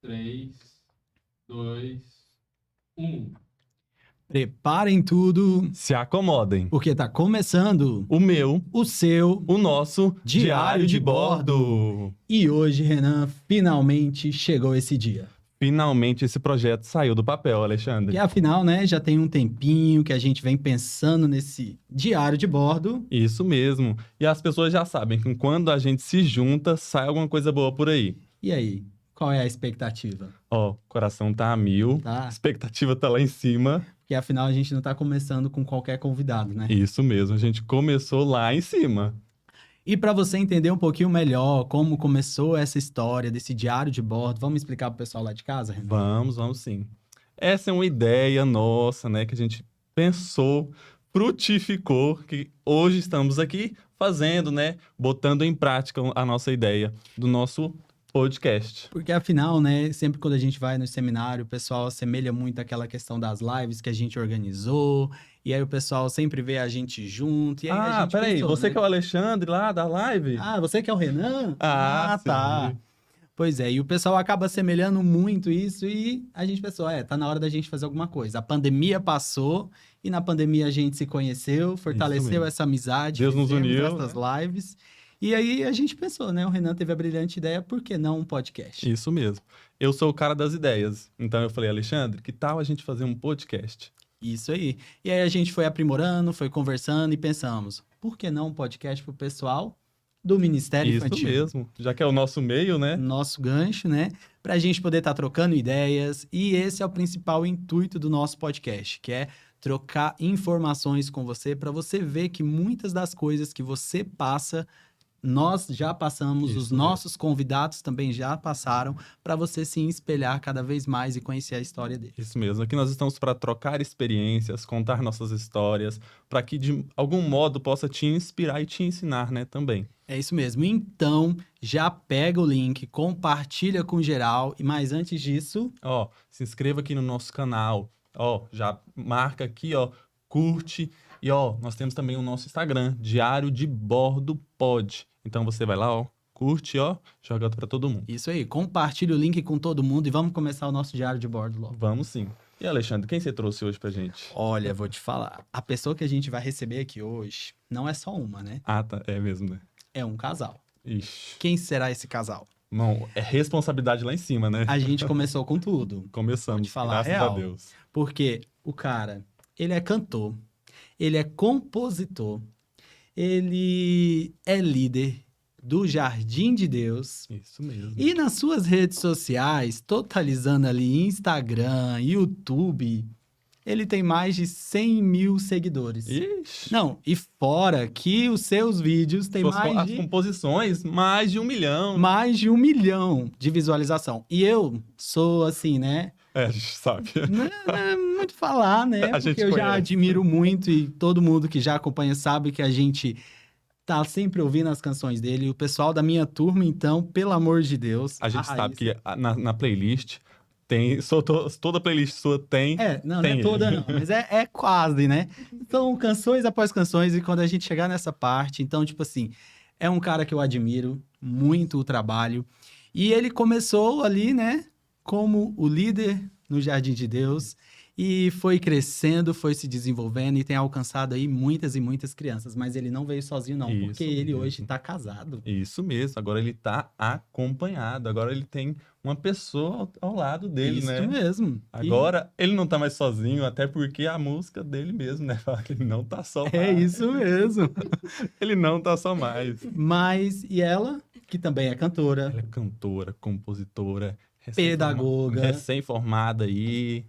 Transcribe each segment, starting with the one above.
3, 2, 1. Preparem tudo, Se acomodem. porque tá começando O meu, o seu. o nosso Diário de bordo. E hoje, Renan, finalmente chegou esse dia. Finalmente esse projeto saiu do papel, Alexandre. Que afinal, né, já tem um tempinho que a gente vem pensando nesse diário de bordo. Isso mesmo. E as pessoas já sabem que quando a gente se junta, sai alguma coisa boa por aí. E aí, qual é a expectativa? Ó, o coração tá a mil, Tá? a expectativa tá lá em cima. Porque afinal a gente não tá começando com qualquer convidado, né? Isso mesmo, a gente começou lá em cima. E para você entender um pouquinho melhor como começou essa história desse diário de bordo, vamos explicar pro pessoal lá de casa, Renan? Vamos sim. Essa é uma ideia nossa, né, que a gente pensou, frutificou, que hoje estamos aqui fazendo, né, botando em prática a nossa ideia do nosso podcast. Porque afinal, né, sempre quando a gente vai no seminário, o pessoal assemelha muito àquela questão das lives que a gente organizou, e aí o pessoal sempre vê a gente junto, e aí a gente Peraí, pensou, você né? que é o Alexandre lá da live? Ah, você que é o Renan? Ah, Tá. sim. Pois é, e o pessoal acaba assemelhando muito isso, e a gente pensou, tá na hora da gente fazer alguma coisa. A pandemia passou, e na pandemia a gente se conheceu, fortaleceu mesmo. essa amizade, Deus nos fizemos uniu, essas lives, e aí a gente pensou, né, o Renan teve a brilhante ideia, por que não um podcast? Isso mesmo. Eu sou o cara das ideias. Então eu falei, Alexandre, que tal a gente fazer um podcast? Isso aí. E aí a gente foi aprimorando, foi conversando e pensamos, por que não um podcast pro pessoal do Ministério Isso Infantil? mesmo. Já que é o nosso meio, né? Nosso gancho, né? Pra gente poder estar trocando ideias. E esse é o principal intuito do nosso podcast, que é trocar informações com você para você ver que muitas das coisas que você passa, nós já passamos, Isso os mesmo. nossos convidados também já passaram, para você se espelhar cada vez mais e conhecer a história dele. Isso mesmo. Aqui nós estamos para trocar experiências, contar nossas histórias, para que de algum modo possa te inspirar e te ensinar, né, também. É isso mesmo. Então, já pega o link, compartilha com geral. E mais antes disso, Ó, se inscreva aqui no nosso canal. Ó, já marca aqui, ó, curte. E ó, nós temos também o nosso Instagram, Diário de Bordo Pod. Então você vai lá, ó, curte, ó, joga para todo mundo. isso aí, compartilha o link com todo mundo e vamos começar o nosso diário de bordo logo. Vamos sim. E Alexandre, quem você trouxe hoje pra gente? Olha, vou te falar, a pessoa que a gente vai receber aqui hoje não é só uma, né? Ah, tá, é mesmo, né? É um casal. Ixi. Quem será esse casal? Não, é responsabilidade lá em cima, né? A gente começou com tudo, Começamos, Vou te falar a graças real. a Deus. porque o cara, ele é cantor, ele é compositor, ele é líder do Jardim de Deus. Isso mesmo. E nas suas redes sociais, totalizando ali Instagram, YouTube, ele tem mais de 100 mil seguidores. Ixi. Não, e fora que os seus vídeos têm As composições, mais de 1 milhão. mais de 1 milhão de visualização. E eu sou assim, né? É, a gente sabe. Não é muito falar, né? A gente Porque eu já conhece. admiro muito e todo mundo que já acompanha sabe que a gente tá sempre ouvindo as canções dele. E o pessoal da minha turma, então, pelo amor de Deus. A gente sabe Raíssa- que na playlist tem. Toda playlist sua tem. Não tem é toda ele. não, mas é quase, né? São canções após canções e quando a gente chegar nessa parte, então, tipo assim, é um cara que eu admiro muito o trabalho. E ele começou ali, né, como o líder no Jardim de Deus e foi crescendo, foi se desenvolvendo e tem alcançado aí muitas e muitas crianças. Mas ele não veio sozinho não, Isso porque ele mesmo. hoje tá casado. Isso mesmo. Agora ele tá acompanhado. Agora ele tem uma pessoa ao lado dele, Isso né? mesmo. Agora ele não tá mais sozinho, até porque a música dele mesmo, né? Fala que ele não tá só É mais. isso mesmo. Ele não tá só mais. Mas, e ela, que também é cantora, Ela é cantora, compositora, Pedagoga. recém-formada aí.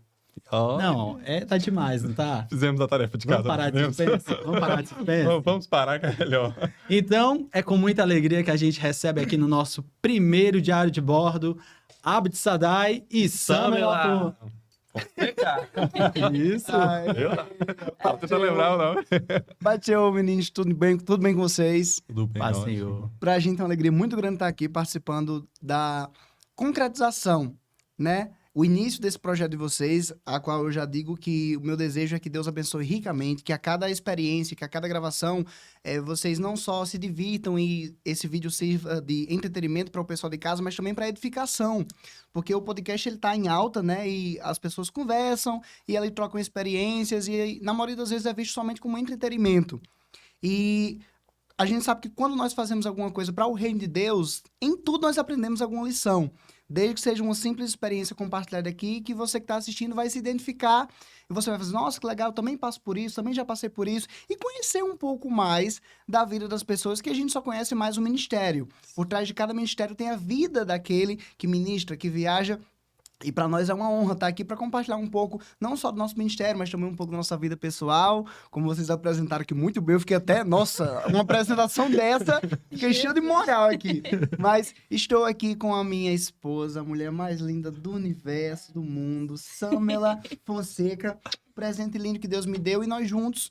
Ó, não, tá demais, não tá? fizemos a tarefa de Vamos casa. parar de fizemos? suspense? Vamos parar de suspense? Vamos parar, que é melhor. Então, é com muita alegria que a gente recebe aqui no nosso primeiro diário de bordo, Abd Sadai e Samuel Afonso. Fonseca. Isso. Eu tava tentando lembrar o nome. Bateu, meninos, tudo bem com vocês? Tudo bem, Paz, ótimo. Senhor. Pra gente é uma alegria muito grande estar aqui participando da concretização, né? o início desse projeto de vocês, a qual eu já digo que o meu desejo é que Deus abençoe ricamente, que a cada experiência, que a cada gravação, vocês não só se divirtam e esse vídeo sirva de entretenimento para o pessoal de casa, mas também para edificação, porque o podcast ele tá em alta, né, e as pessoas conversam e ali trocam experiências e na maioria das vezes é visto somente como entretenimento. E a gente sabe que quando nós fazemos alguma coisa para o reino de Deus, em tudo nós aprendemos alguma lição. Desde que seja uma simples experiência compartilhada aqui, que você que está assistindo vai se identificar e você vai fazer, nossa, que legal, eu também passo por isso, também já passei por isso, e conhecer um pouco mais da vida das pessoas, que a gente só conhece mais o ministério. Por trás de cada ministério tem a vida daquele que ministra, que viaja. E para nós é uma honra estar aqui para compartilhar um pouco, não só do nosso ministério, mas também um pouco da nossa vida pessoal. Como vocês apresentaram aqui muito bem, eu fiquei até, nossa, uma apresentação dessa, fiquei cheio de moral aqui. Mas estou aqui com a minha esposa, a mulher mais linda do universo, do mundo, Samela Fonseca. Presente lindo que Deus me deu e nós juntos,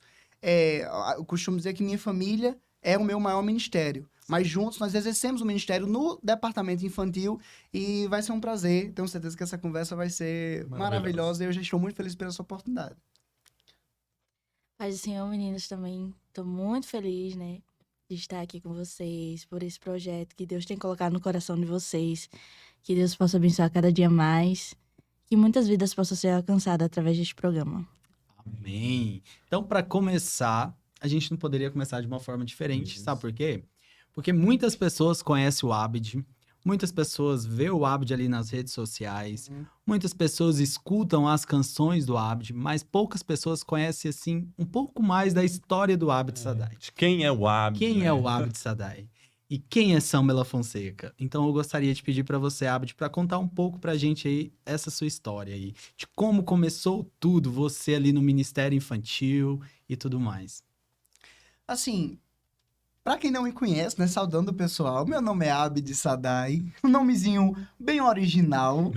eu costumo dizer que minha família é o meu maior ministério. Mas juntos nós exercemos o ministério no departamento infantil e vai ser um prazer. Tenho certeza que essa conversa vai ser maravilhosa e eu já estou muito feliz pela sua oportunidade. Paz do Senhor, meninos, também estou muito feliz, né, de estar aqui com vocês, por esse projeto que Deus tem colocado no coração de vocês. Que Deus possa abençoar cada dia mais. Que muitas vidas possam ser alcançadas através deste programa. Amém. Então, para começar, a gente não poderia começar de uma forma diferente. Sabe por quê? Porque muitas pessoas conhecem o Abdi, muitas pessoas vê o Abdi ali nas redes sociais, muitas pessoas escutam as canções do Abdi, mas poucas pessoas conhecem, assim, um pouco mais da história do Abdi Sadai. Quem é o Abdi? Quem é o Abdi Sadai? E quem é Samela Fonseca? Então eu gostaria de pedir para você, Abdi, para contar um pouco pra gente aí essa sua história aí, de como começou tudo, você ali no Ministério Infantil e tudo mais. Assim, pra quem não me conhece, né, saudando o pessoal, meu nome é Abdi Sadai, um nomezinho bem original.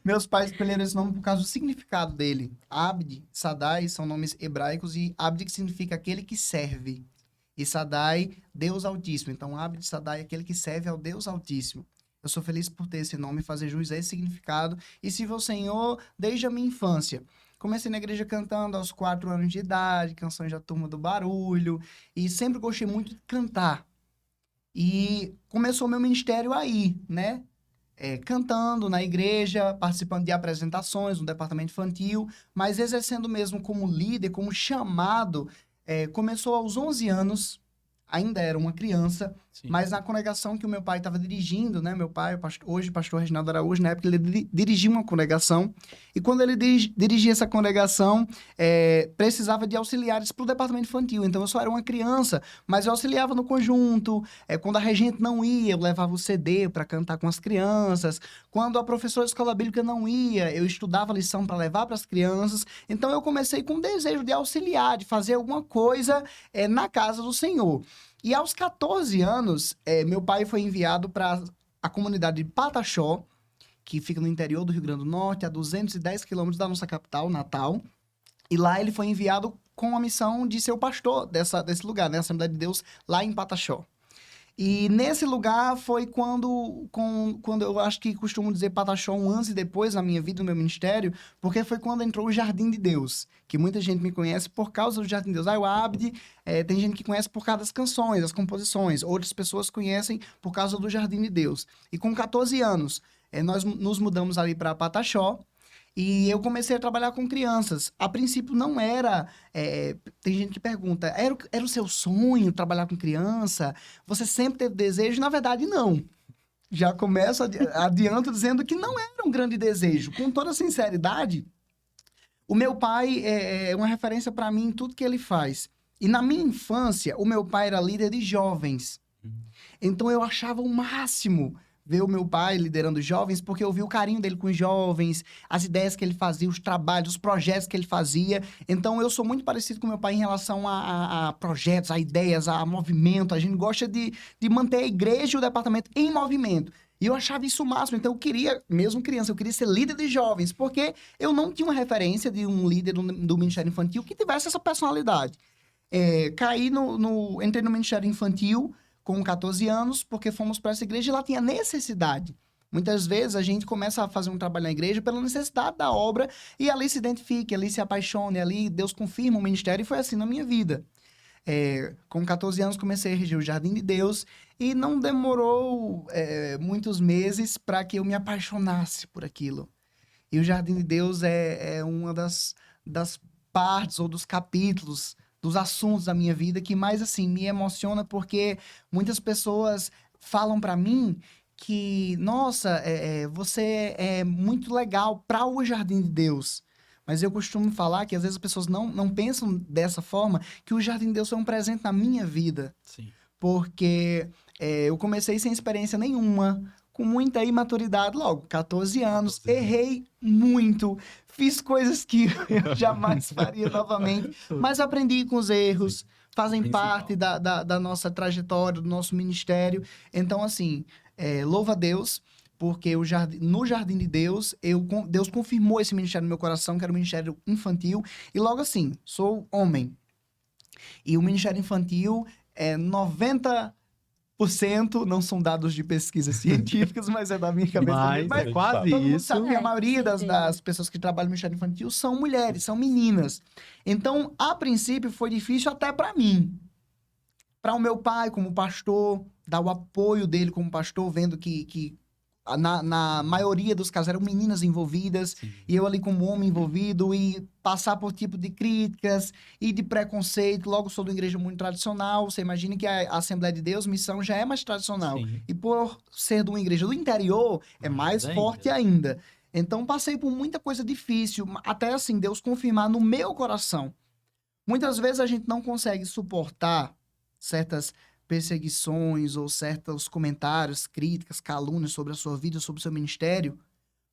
Meus pais escolheram esse nome por causa do significado dele. Abdi, Sadai são nomes hebraicos e Abdi que significa aquele que serve. E Sadai, Deus Altíssimo. Então, Abdi Sadai é aquele que serve ao Deus Altíssimo. Eu sou feliz por ter esse nome e fazer jus a esse significado. E sirvo ao Senhor desde a minha infância. Comecei na igreja cantando aos 4 anos de idade, canções da Turma do Barulho. E sempre gostei muito de cantar. E começou o meu ministério aí, né? Cantando na igreja, participando de apresentações no departamento infantil, mas exercendo mesmo como líder, como chamado. Começou aos 11 anos, ainda era uma criança, Sim. mas na congregação que o meu pai estava dirigindo, né? Meu pai, hoje pastor Reginaldo Araújo, na época ele dirigia uma congregação, e quando ele dirigia essa congregação, precisava de auxiliares para o departamento infantil, então eu só era uma criança, mas eu auxiliava no conjunto, quando a regente não ia, eu levava o CD para cantar com as crianças, quando a professora de escola bíblica não ia, eu estudava a lição para levar para as crianças, então eu comecei com o desejo de auxiliar, de fazer alguma coisa na casa do Senhor. E aos 14 anos, meu pai foi enviado para a comunidade de Pataxó, que fica no interior do Rio Grande do Norte, a 210 quilômetros da nossa capital, Natal. E lá ele foi enviado com a missão de ser o pastor desse lugar, né? A Assembleia de Deus, lá em Pataxó. E nesse lugar foi quando eu acho que costumo dizer Pataxó um antes e depois na minha vida, no meu ministério, porque foi quando entrou o Jardim de Deus, que muita gente me conhece por causa do Jardim de Deus. O Abdi, tem gente que conhece por causa das canções, das composições, outras pessoas conhecem por causa do Jardim de Deus. E com 14 anos, nós nos mudamos ali para Pataxó, e eu comecei a trabalhar com crianças. A princípio não era... tem gente que pergunta, era o seu sonho trabalhar com criança? Você sempre teve desejo? Na verdade, não. Já começo adianto dizendo que não era um grande desejo. Com toda sinceridade, o meu pai é uma referência para mim em tudo que ele faz. E na minha infância, o meu pai era líder de jovens. Então eu achava o máximo ver o meu pai liderando os jovens, porque eu vi o carinho dele com os jovens, as ideias que ele fazia, os trabalhos, os projetos que ele fazia. Então, eu sou muito parecido com meu pai em relação a projetos, a ideias, a movimento. A gente gosta de manter a igreja e o departamento em movimento. E eu achava isso o máximo. Então, eu queria, mesmo criança, eu queria ser líder de jovens, porque eu não tinha uma referência de um líder do Ministério Infantil que tivesse essa personalidade. Entrei no Ministério Infantil com 14 anos, porque fomos para essa igreja e lá tinha necessidade Muitas vezes a gente começa a fazer um trabalho na igreja pela necessidade da obra e ali se identifique, ali se apaixone, ali Deus confirma o ministério e foi assim na minha vida. Com 14 anos comecei a reger o Jardim de Deus e não demorou muitos meses para que eu me apaixonasse por aquilo. E o Jardim de Deus é uma das partes ou dos capítulos, dos assuntos da minha vida que mais assim me emociona porque muitas pessoas falam para mim que, nossa, você é muito legal para o Jardim de Deus. Mas eu costumo falar que às vezes as pessoas não pensam dessa forma, que o Jardim de Deus foi um presente na minha vida. Sim. Porque eu comecei sem experiência nenhuma, com muita imaturidade logo, 14 anos, 14 anos. errei muito, fiz coisas que eu jamais faria novamente, mas aprendi com os erros, fazem Principal. parte da nossa trajetória, do nosso ministério. Então, assim, louva a Deus, porque no Jardim de Deus, Deus confirmou esse ministério no meu coração, que era o ministério infantil, e logo assim, sou homem. E o ministério infantil 90%, não são dados de pesquisas científicas, mas é da minha cabeça Mas mesmo. é quase Todo mundo isso. sabe que a maioria certeza. das pessoas que trabalham no ministério infantil são mulheres, são meninas. Então, a princípio, foi difícil até para mim. Para o meu pai, como pastor, dar o apoio dele como pastor, vendo que na maioria dos casos eram meninas envolvidas, Sim. e eu ali como homem envolvido, e passar por tipo de críticas e de preconceito. Logo, sou de uma igreja muito tradicional, você imagina que a Assembleia de Deus, missão, já é mais tradicional. Sim. E por ser de uma igreja do interior, é mais Mais forte ainda. Então, passei por muita coisa difícil, até assim, Deus confirmar no meu coração. Muitas vezes a gente não consegue suportar certas perseguições ou certos comentários, críticas, calúnias sobre a sua vida, sobre o seu ministério,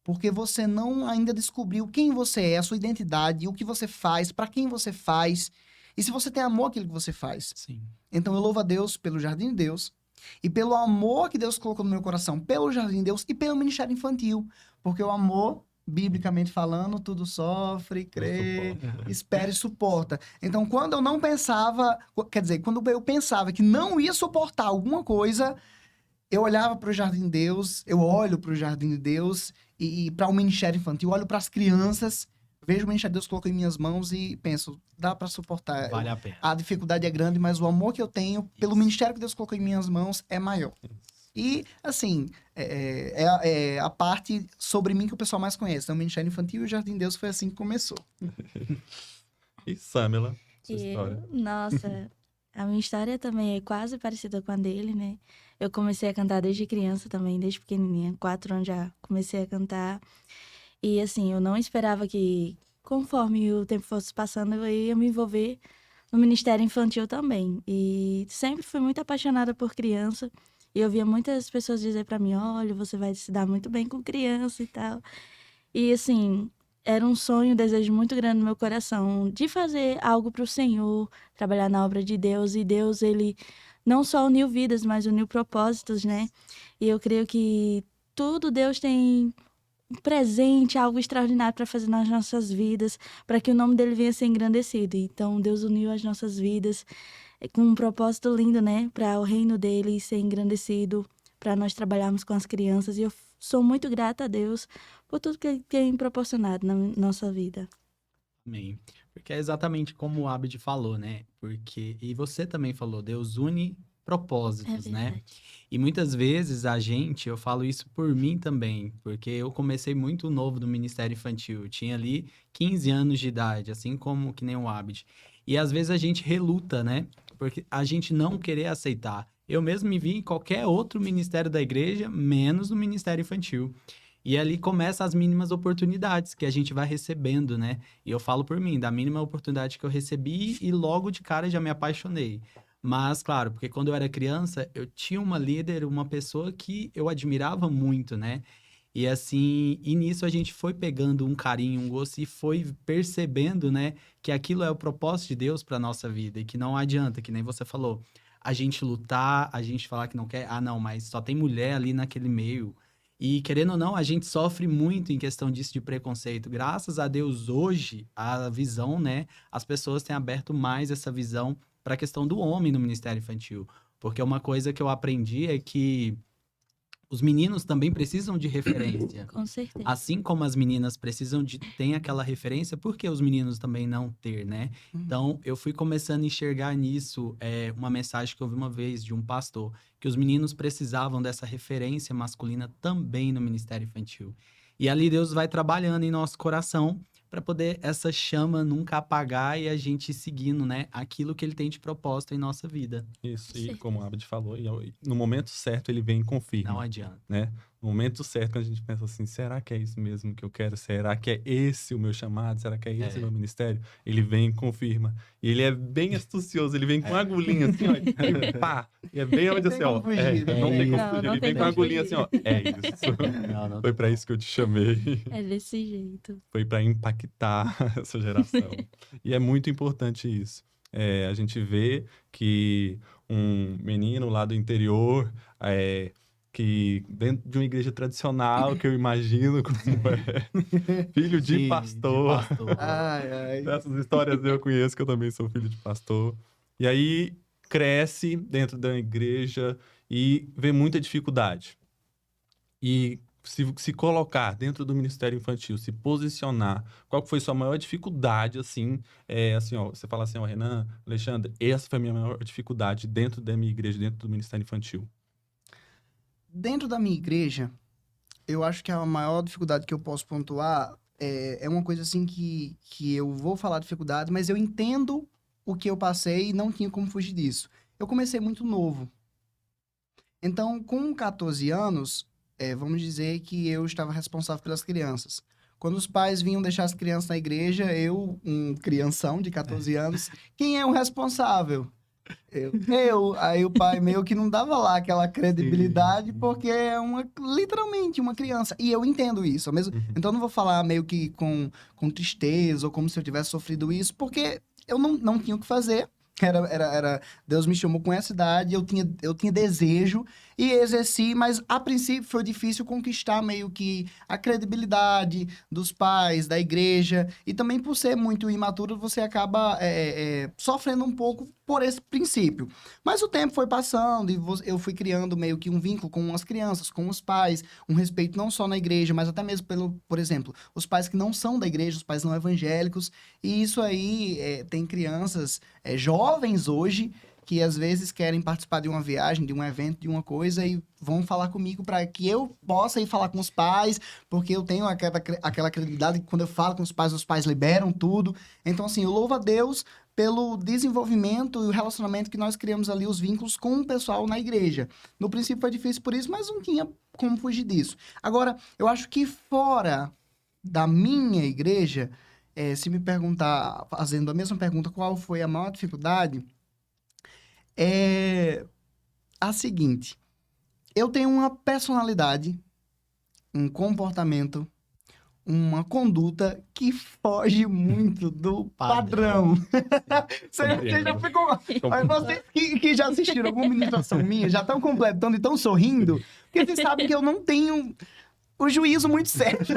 porque você não ainda descobriu quem você é, a sua identidade, o que você faz, para quem você faz, e se você tem amor àquilo que você faz. Sim. Então eu louvo a Deus pelo Jardim de Deus e pelo amor que Deus colocou no meu coração pelo Jardim de Deus e pelo ministério infantil, porque o amor, biblicamente falando, tudo sofre, crê, espera e suporta. Então, quando eu não pensava, quer dizer, quando eu pensava que não ia suportar alguma coisa, eu olhava para o Jardim de Deus, eu olho para o Jardim de Deus e para o ministério infantil, olho para as crianças, vejo o ministério de Deus colocou em minhas mãos e penso, dá para suportar. Vale a pena. A dificuldade é grande, mas o amor que eu tenho pelo Isso. ministério que Deus colocou em minhas mãos é maior. E, assim, é a parte sobre mim que o pessoal mais conhece. Então, o Ministério Infantil e o Jardim de Deus foi assim que começou. E Samela, sua E história. nossa, a minha história também é quase parecida com a dele, né? Eu comecei a cantar desde criança também, desde pequenininha. 4 anos já comecei a cantar. E assim, eu não esperava que, conforme o tempo fosse passando, eu ia me envolver no Ministério Infantil também. E sempre fui muito apaixonada por criança. E eu via muitas pessoas dizer pra mim, olha, você vai se dar muito bem com criança e tal. E assim, era um sonho, um desejo muito grande no meu coração de fazer algo pro Senhor, trabalhar na obra de Deus. E Deus, ele não só uniu vidas, mas uniu propósitos, né? E eu creio que tudo Deus tem um presente, algo extraordinário para fazer nas nossas vidas, para que o nome dele venha a ser engrandecido. Então, Deus uniu as nossas vidas com um propósito lindo, né? Para o reino dele ser engrandecido, para nós trabalharmos com as crianças. E eu sou muito grata a Deus por tudo que ele tem proporcionado na nossa vida. Amém. Porque é exatamente como o Abed falou, né? E você também falou, Deus une propósitos, É né? verdade. E muitas vezes eu falo isso por mim também, porque eu comecei muito novo no Ministério Infantil, eu tinha ali 15 anos de idade, assim como que nem o Abed. E às vezes a gente reluta, né? Porque a gente não querer aceitar. Eu mesmo me vi em qualquer outro ministério da igreja, menos no Ministério Infantil. E ali começam as mínimas oportunidades que a gente vai recebendo, né? E eu falo por mim, da mínima oportunidade que eu recebi e logo de cara já me apaixonei. Mas, claro, porque quando eu era criança, eu tinha uma líder, uma pessoa que eu admirava muito, né? E assim, e nisso a gente foi pegando um carinho, um gosto e foi percebendo, né, que aquilo é o propósito de Deus para nossa vida e que não adianta, que nem você falou, a gente lutar, a gente falar que não quer, não, mas só tem mulher ali naquele meio. E querendo ou não, a gente sofre muito em questão disso de preconceito. Graças a Deus, hoje, a visão, né, as pessoas têm aberto mais essa visão para a questão do homem no Ministério Infantil. Porque uma coisa que eu aprendi é que os meninos também precisam de referência. Com certeza. Assim como as meninas precisam de ter aquela referência, por que os meninos também não ter, né? Então, eu fui começando a enxergar nisso uma mensagem que eu ouvi uma vez de um pastor, que os meninos precisavam dessa referência masculina também no ministério infantil. E ali Deus vai trabalhando em nosso coração para poder essa chama nunca apagar e a gente ir seguindo, né, aquilo que ele tem de propósito em nossa vida. Isso, e Certo. como o Abad falou, no momento certo ele vem e confirma. Não adianta. Né? No momento certo, quando a gente pensa assim, será que é isso mesmo que eu quero? Será que é esse o meu chamado? Será que é esse o meu ministério? Ele vem e confirma. E ele é bem astucioso, ele vem com uma agulhinha assim, ó, e pá! E é bem onde assim, ó. como fugir, né? Não tem como Não, fugir. não Ele tem vem com uma como agulhinha assim, ó. É isso. Não, não Foi pra isso que eu te chamei. É desse jeito. Foi pra impactar essa geração. E é muito importante isso. A gente vê que um menino lá do interior, que dentro de uma igreja tradicional, que eu imagino como filho de Sim, pastor. de pastor. Ai, ai. Essas histórias eu conheço, que eu também sou filho de pastor. E aí cresce dentro da igreja e vê muita dificuldade. E se colocar dentro do ministério infantil, se posicionar, qual que foi sua maior dificuldade, assim, assim, ó, você fala assim, ó, Renan, Alexandre, essa foi a minha maior dificuldade dentro da minha igreja, dentro do ministério infantil. Dentro da minha igreja, eu acho que a maior dificuldade que eu posso pontuar é uma coisa assim que eu vou falar dificuldade, mas eu entendo o que eu passei e não tinha como fugir disso. Eu comecei muito novo. Então, com 14 anos, vamos dizer que eu estava responsável pelas crianças. Quando os pais vinham deixar as crianças na igreja, eu, um crianção de 14 anos, quem é o responsável? Aí o pai meio que não dava lá aquela credibilidade, porque é literalmente uma criança. E eu entendo isso. Então eu não vou falar meio que com tristeza ou como se eu tivesse sofrido isso, porque eu não tinha o que fazer. Deus me chamou com essa idade, eu tinha desejo e exerci, mas a princípio foi difícil conquistar meio que a credibilidade dos pais, da igreja, e também por ser muito imaturo, você acaba sofrendo um pouco por esse princípio. Mas o tempo foi passando e eu fui criando meio que um vínculo com as crianças, com os pais, um respeito não só na igreja, mas até mesmo por exemplo, os pais que não são da igreja, os pais não evangélicos, e isso aí tem crianças jovens hoje que às vezes querem participar de uma viagem, de um evento, de uma coisa e vão falar comigo para que eu possa ir falar com os pais, porque eu tenho aquela credibilidade que quando eu falo com os pais liberam tudo. Então, assim, eu louvo a Deus pelo desenvolvimento e o relacionamento que nós criamos ali, os vínculos com o pessoal na igreja. No princípio foi difícil por isso, mas não tinha como fugir disso. Agora, eu acho que fora da minha igreja, se me perguntar, fazendo a mesma pergunta, qual foi a maior dificuldade, é a seguinte: eu tenho uma personalidade, um comportamento, uma conduta que foge muito do padrão. Você já ficou... Mas vocês que já assistiram alguma ministração minha, já estão completando e estão sorrindo, porque vocês sabem que eu não tenho o juízo muito certo.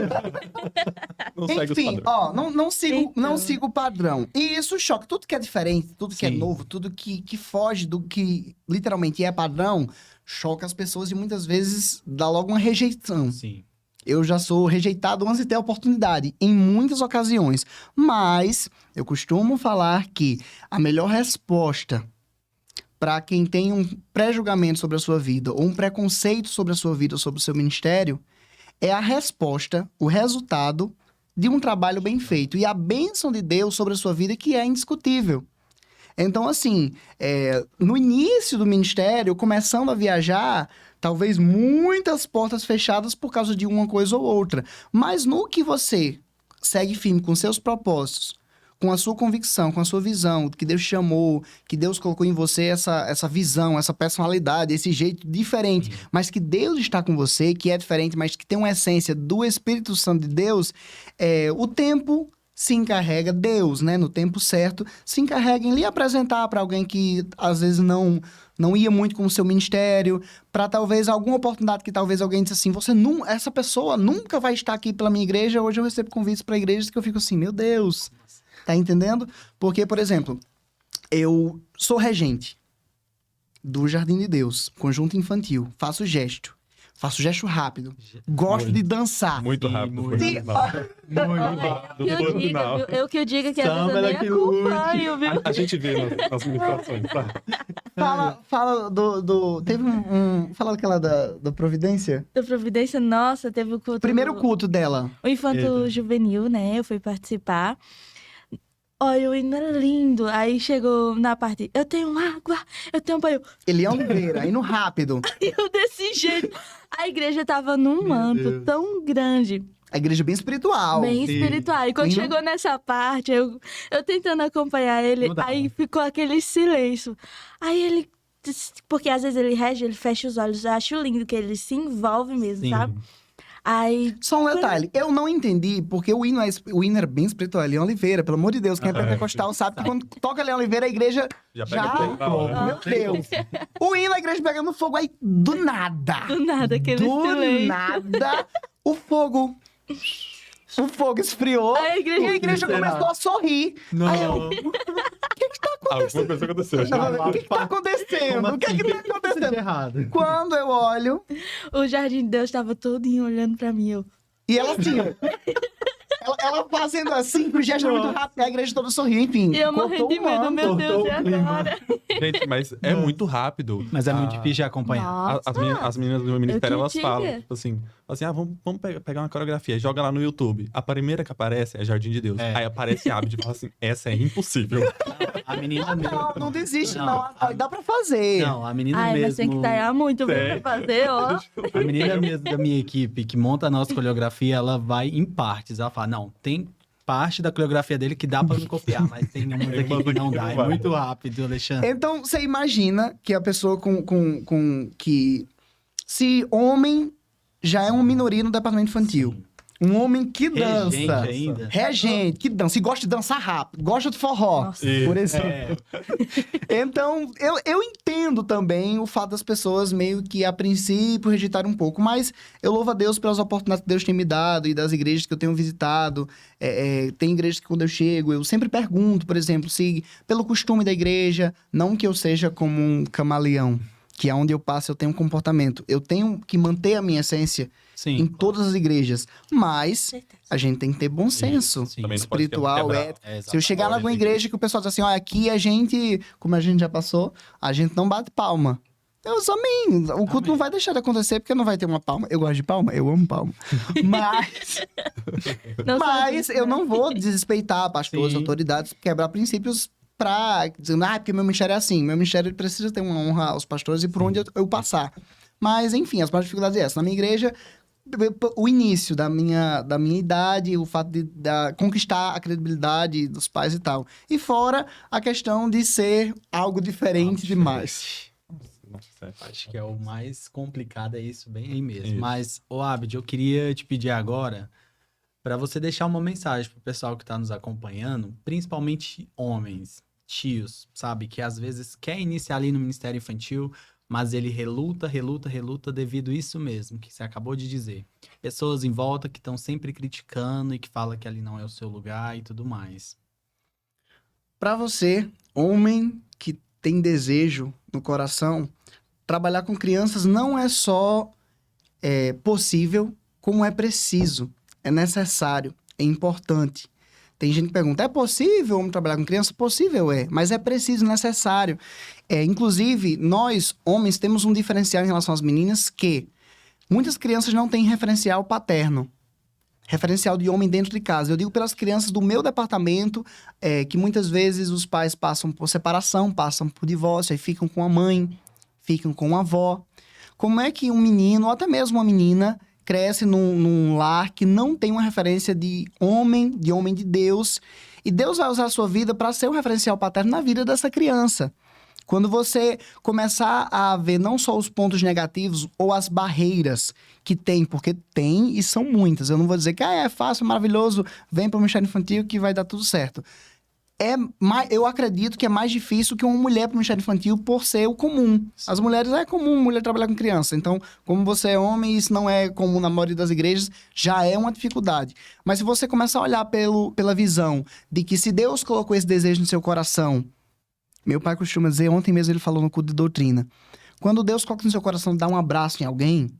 Não segue os Enfim, padrões. não sigo o padrão. E isso choca. Tudo que é diferente, tudo que é Sim. novo, tudo que foge do que literalmente é padrão, choca as pessoas e muitas vezes dá logo uma rejeição. Sim. Eu já sou rejeitado antes de ter a oportunidade, em muitas ocasiões. Mas eu costumo falar que a melhor resposta para quem tem um pré-julgamento sobre a sua vida ou um preconceito sobre a sua vida ou sobre o seu ministério é a resposta, o resultado de um trabalho bem feito. E a bênção de Deus sobre a sua vida que é indiscutível. Então, assim, no início do ministério, começando a viajar, talvez muitas portas fechadas por causa de uma coisa ou outra. Mas no que você segue firme com seus propósitos, com a sua convicção, com a sua visão, que Deus chamou, que Deus colocou em você essa visão, essa personalidade, esse jeito diferente, mas que Deus está com você, que é diferente, mas que tem uma essência do Espírito Santo de Deus, o tempo se encarrega, Deus, né, no tempo certo, se encarrega em lhe apresentar para alguém que às vezes não ia muito com o seu ministério, para talvez alguma oportunidade que talvez alguém disse assim, essa pessoa nunca vai estar aqui pela minha igreja. Hoje eu recebo convites para igrejas que eu fico assim, meu Deus, tá entendendo? Porque, por exemplo, eu sou regente do Jardim de Deus, conjunto infantil, faço gesto. Faço gesto rápido. Gosto de dançar. Muito rápido. muito. Foi no final. Muito Que eu Foi no diga, final. viu? Eu que eu diga que às vezes eu Samba nem daqui lute. acompanho, viu? A gente vê nas ministrações, tá? Fala teve fala daquela da Providência? Da Providência, nossa, teve o culto. Primeiro culto dela. O Infanto Juvenil, né? Eu fui participar. Olha, o hino era lindo. Aí chegou na parte, eu tenho água, eu tenho banho. Eliane Oliveira, indo rápido. Eu desse jeito. A igreja tava num manto tão grande, A igreja bem espiritual. bem espiritual. E quando Hino- chegou nessa parte, eu tentando acompanhar ele, Não dava. aí ficou aquele silêncio. Aí ele, porque às vezes ele rege, ele fecha os olhos. Eu acho lindo que ele se envolve mesmo, Sim. sabe? Aí, Só um detalhe, eu não entendi, porque o hino é bem espiritual. Eliane Oliveira, pelo amor de Deus, quem é pentecostal sabe que quando toca Eliane Oliveira, a igreja Já já... pega fogo na hora. Meu Deus. O hino, a igreja pegando fogo aí, do nada. do nada, aquele Do silêncio. nada, o fogo esfriou Aí a igreja- e a igreja começou a sorrir. Aí eu, Não. Alguma coisa aconteceu. Já. o que tá acontecendo? O que tá Isso acontecendo? é errado. Quando eu olho, O Jardim de Deus tava todinho olhando pra mim. Eu, e ela assim, ó, ela fazendo assim, com o gesto muito rápido, a igreja toda sorriu, enfim. e eu morrendo de cortou o medo, manto. meu Deus, cortou e o clima. agora? Gente, mas é muito rápido. Mas é muito Ah, difícil de acompanhar. Nossa, As meninas do meu ministério, que elas diga. falam, tipo assim, vamos pegar uma coreografia, joga lá no YouTube. A primeira que aparece é Jardim de Deus. É. Aí aparece Abdi e fala assim, essa é impossível. A menina mesmo. Não desiste, Não. não. Dá pra fazer. Não, a menina ai, mesmo. mas tem que treinar muito viu, Tem. pra fazer, ó. A menina mesmo da minha equipe que monta a nossa coreografia, ela vai em partes. Ela fala, não, tem parte da coreografia dele que dá pra me copiar, mas tem umas Tem aqui umas que não aqui que dá. não É vai. muito rápido, Alexandre. Então, você imagina que a pessoa com que... Se homem já é uma minoria no departamento infantil. Um homem que dança. Regente ainda. Regente, que dança. E gosta de dançar rápido. Gosta de forró. Nossa. Por exemplo. Então, eu entendo também o fato das pessoas meio que, a princípio, rejeitarem um pouco. Mas eu louvo a Deus pelas oportunidades que Deus tem me dado e das igrejas que eu tenho visitado. Tem igrejas que quando eu chego, eu sempre pergunto, por exemplo, se pelo costume da igreja, não que eu seja como um camaleão, que é onde eu passo eu tenho um comportamento. Eu tenho que manter a minha essência Sim. em todas as igrejas. Mas a gente tem que ter bom senso. Sim. Também não pode Espiritual, quebrar. ético. Se eu chegar lá em alguma igreja que o pessoal diz assim, ó, aqui a gente, como a gente já passou, a gente não bate palma. Eu amém. O culto não vai deixar de acontecer porque não vai ter uma palma. Eu gosto de palma, eu amo palma. Mas, Não só mas disso, eu né? não vou desrespeitar pastores, Sim. autoridades, quebrar princípios pra dizendo, porque meu ministério é assim. Meu ministério ele precisa ter uma honra aos pastores e por onde eu passar. Mas, enfim, as maiores dificuldades é essa. Na minha igreja, o início da minha idade, o fato de conquistar a credibilidade dos pais e tal. E fora a questão de ser algo diferente demais. Nossa, Acho que é o mais complicado, é isso, bem aí mesmo. Isso. Mas, ô Abdi, eu queria te pedir agora para você deixar uma mensagem pro pessoal que tá nos acompanhando, principalmente homens, tios, sabe? Que às vezes quer iniciar ali no Ministério Infantil, mas ele reluta devido a isso mesmo, que você acabou de dizer. Pessoas em volta que estão sempre criticando e que falam que ali não é o seu lugar e tudo mais. Pra você, homem que tem desejo no coração, trabalhar com crianças não é só possível, como é preciso, é necessário, é importante. Tem gente que pergunta, é possível homem trabalhar com criança? Possível mas é preciso, necessário. Inclusive, nós, homens, temos um diferencial em relação às meninas que muitas crianças não têm referencial paterno. Referencial de homem dentro de casa. Eu digo pelas crianças do meu departamento, que muitas vezes os pais passam por separação, passam por divórcio, aí ficam com a mãe, ficam com a avó. Como é que um menino, ou até mesmo uma menina, cresce num lar que não tem uma referência de homem de Deus, e Deus vai usar a sua vida para ser um referencial paterno na vida dessa criança. Quando você começar a ver não só os pontos negativos ou as barreiras que tem, porque tem e são muitas. Eu não vou dizer que é fácil, maravilhoso, vem para o Ministério Infantil que vai dar tudo certo. Eu acredito que é mais difícil que uma mulher para o Ministério Infantil por ser o comum. As mulheres é comum mulher trabalhar com criança. Então, como você é homem, isso não é comum na maioria das igrejas, já é uma dificuldade. Mas se você começar a olhar pela visão de que se Deus colocou esse desejo no seu coração, meu pai costuma dizer, ontem mesmo ele falou no culto de doutrina, quando Deus coloca no seu coração dar um abraço em alguém,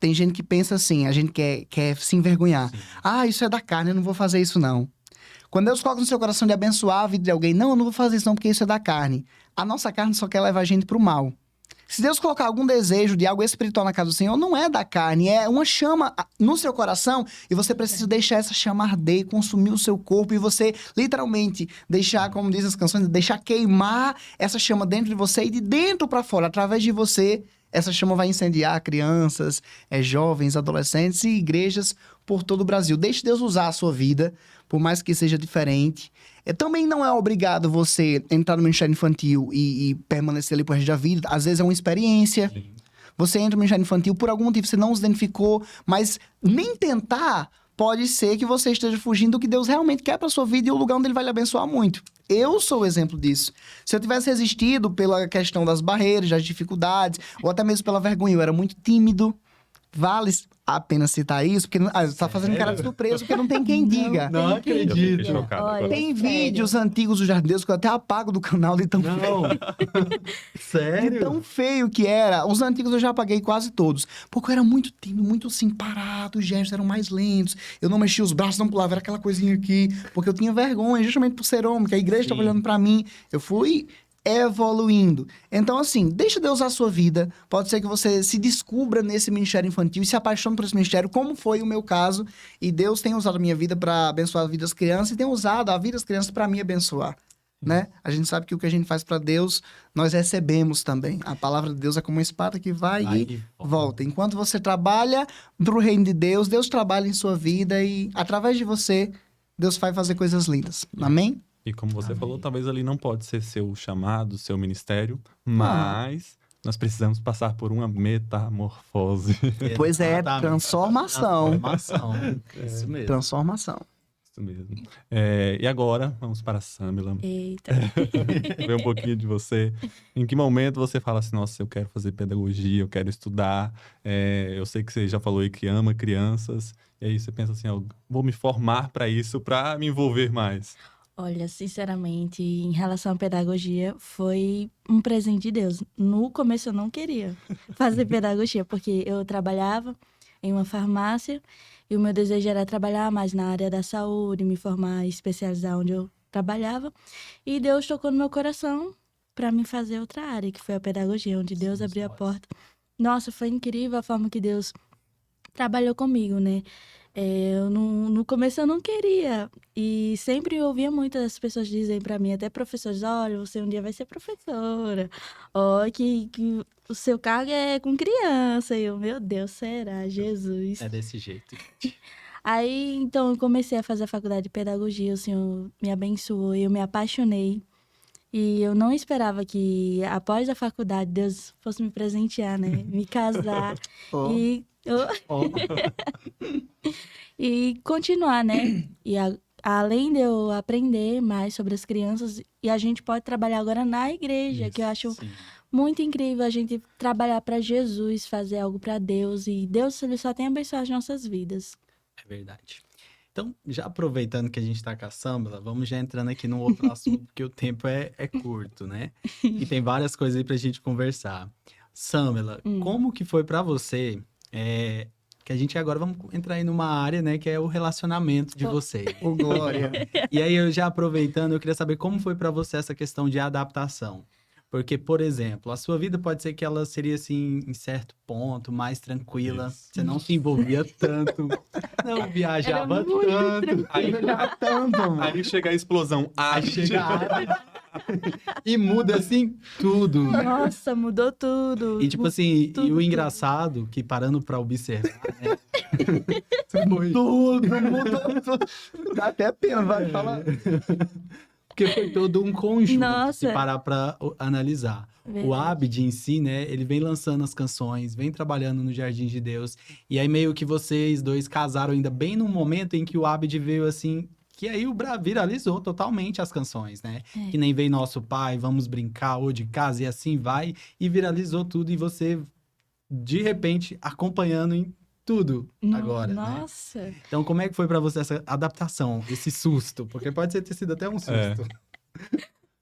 tem gente que pensa assim, a gente quer se envergonhar. Ah, isso é da carne, eu não vou fazer isso não. Quando Deus coloca no seu coração de abençoar a vida de alguém, não, eu não vou fazer isso não, porque isso é da carne. A nossa carne só quer levar a gente pro mal. Se Deus colocar algum desejo de algo espiritual na casa do Senhor, não é da carne, é uma chama no seu coração e você precisa deixar essa chama arder e consumir o seu corpo e você, literalmente, deixar, como dizem as canções, deixar queimar essa chama dentro de você e de dentro para fora, através de você, essa chama vai incendiar crianças, jovens, adolescentes e igrejas por todo o Brasil. Deixe Deus usar a sua vida, por mais que seja diferente. Também não é obrigado você entrar no ministério infantil e permanecer ali pro resto da vida. Às vezes é uma experiência. Sim. Você entra no ministério infantil, por algum motivo você não se identificou, mas nem tentar, pode ser que você esteja fugindo do que Deus realmente quer para sua vida e o lugar onde Ele vai lhe abençoar muito. Eu sou o exemplo disso. Se eu tivesse resistido pela questão das barreiras, das dificuldades, ou até mesmo pela vergonha, eu era muito tímido. Vale a pena citar isso, porque você tá fazendo cara de surpresa, porque não tem quem diga. Não Eu fiquei acredito. chocado agora. Tem sério. vídeos antigos do Jardim Deus que eu até apago do canal de tão feio. Não. De Sério? tão feio que era. Os antigos eu já apaguei quase todos. Porque eu era muito tímido, muito assim, parado, os gestos eram mais lentos. Eu não mexia os braços, não pulava, era aquela coisinha aqui. Porque eu tinha vergonha, justamente por ser homem, que a igreja estava Sim. olhando pra mim. Eu fui evoluindo. Então, assim, deixa Deus usar a sua vida. Pode ser que você se descubra nesse ministério infantil e se apaixone por esse ministério, como foi o meu caso. E Deus tem usado a minha vida para abençoar a vida das crianças e tem usado a vida das crianças para me abençoar. Né? A gente sabe que o que a gente faz para Deus, nós recebemos também. A palavra de Deus é como uma espada que vai e volta. Enquanto você trabalha para o reino de Deus, Deus trabalha em sua vida e através de você, Deus vai fazer coisas lindas. Amém? E como você Amém. falou, talvez ali não pode ser seu chamado, seu ministério, mas nós precisamos passar por uma metamorfose. Pois é, Exatamente. Transformação. Transformação. Isso mesmo. Transformação. Isso mesmo. E agora, vamos para a Samila. Eita. Ver um pouquinho de você. Em que momento você fala assim, nossa, eu quero fazer pedagogia, eu quero estudar. Eu sei que você já falou aí que ama crianças. E aí você pensa assim, eu vou me formar para isso, para me envolver mais. Olha, sinceramente, em relação à pedagogia, foi um presente de Deus. No começo eu não queria fazer pedagogia, porque eu trabalhava em uma farmácia e o meu desejo era trabalhar mais na área da saúde, me formar e especializar onde eu trabalhava. E Deus tocou no meu coração para me fazer outra área, que foi a pedagogia, onde Deus abriu a porta. Nossa, foi incrível a forma que Deus trabalhou comigo, né? No começo eu não queria. E sempre eu ouvia muitas pessoas dizerem pra mim, até professores, olha, você um dia vai ser professora. Ó, que o seu cargo é com criança. E eu, meu Deus, será? Jesus. É desse jeito. Aí, então, eu comecei a fazer a faculdade de pedagogia, o Senhor me abençoou, eu me apaixonei. E eu não esperava que, após a faculdade, Deus fosse me presentear, né? Me casar Ó. e... Ó, E continuar, né? E além de eu aprender mais sobre as crianças, e a gente pode trabalhar agora na igreja, que eu acho sim. muito incrível a gente trabalhar para Jesus, fazer algo para Deus. E Deus, ele só tem a abençoar as nossas vidas. É verdade. Então, já aproveitando que a gente tá com a Samila, vamos já entrando aqui num outro assunto, porque o tempo é curto, né? E tem várias coisas aí pra gente conversar. Samila, como que foi pra você? Que a gente agora vamos entrar aí numa área, né, que é o relacionamento de vocês. Ô, glória. E aí, eu já aproveitando, eu queria saber como foi pra você essa questão de adaptação. Porque, por exemplo, a sua vida pode ser que ela seria, assim, em certo ponto, mais tranquila. Isso. Você não se envolvia tanto, não viajava Era muito tanto. Aí chega a explosão. Aí chega e muda, assim, tudo. Nossa, mudou tudo. E, tipo assim, tudo, e o tudo. engraçado, que parando pra observar, né? Tudo mudou. Dá até pena, vai falar. Porque foi todo um conjunto, Nossa. se parar pra analisar. O Verdade. Abdi em si, né, ele vem lançando as canções, vem trabalhando no Jardim de Deus, e aí meio que vocês dois casaram ainda bem no momento em que o Abdi veio assim, que aí o viralizou totalmente as canções, né? É. Que nem veio Nosso Pai, Vamos Brincar, ou de Casa, e assim vai, e viralizou tudo, e você, de repente, acompanhando em tudo agora, né? Nossa. Então, como é que foi pra você essa adaptação, esse susto? Porque pode ter sido até um susto.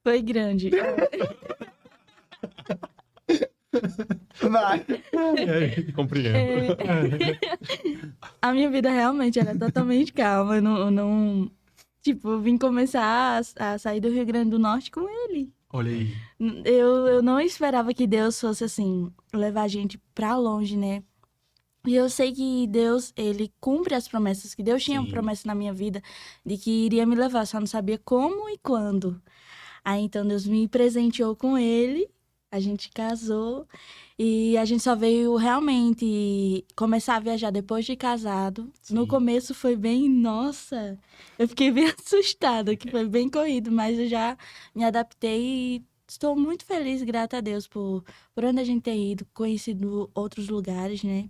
Foi grande. Vai. Compreendo. A minha vida realmente era totalmente calma. Tipo, eu vim começar a sair do Rio Grande do Norte com ele. Olha aí. Eu não esperava que Deus fosse, assim, levar a gente pra longe, né? E eu sei que Deus, ele cumpre as promessas, que Deus tinha Sim. promessa na minha vida de que iria me levar, só não sabia como e quando. Aí, então, Deus me presenteou com ele, a gente casou e a gente só veio realmente começar a viajar depois de casado. Sim. No começo foi bem, nossa, eu fiquei bem assustada, que foi bem corrido, mas eu já me adaptei e estou muito feliz, grata a Deus, por onde a gente tem ido, conhecido outros lugares, né?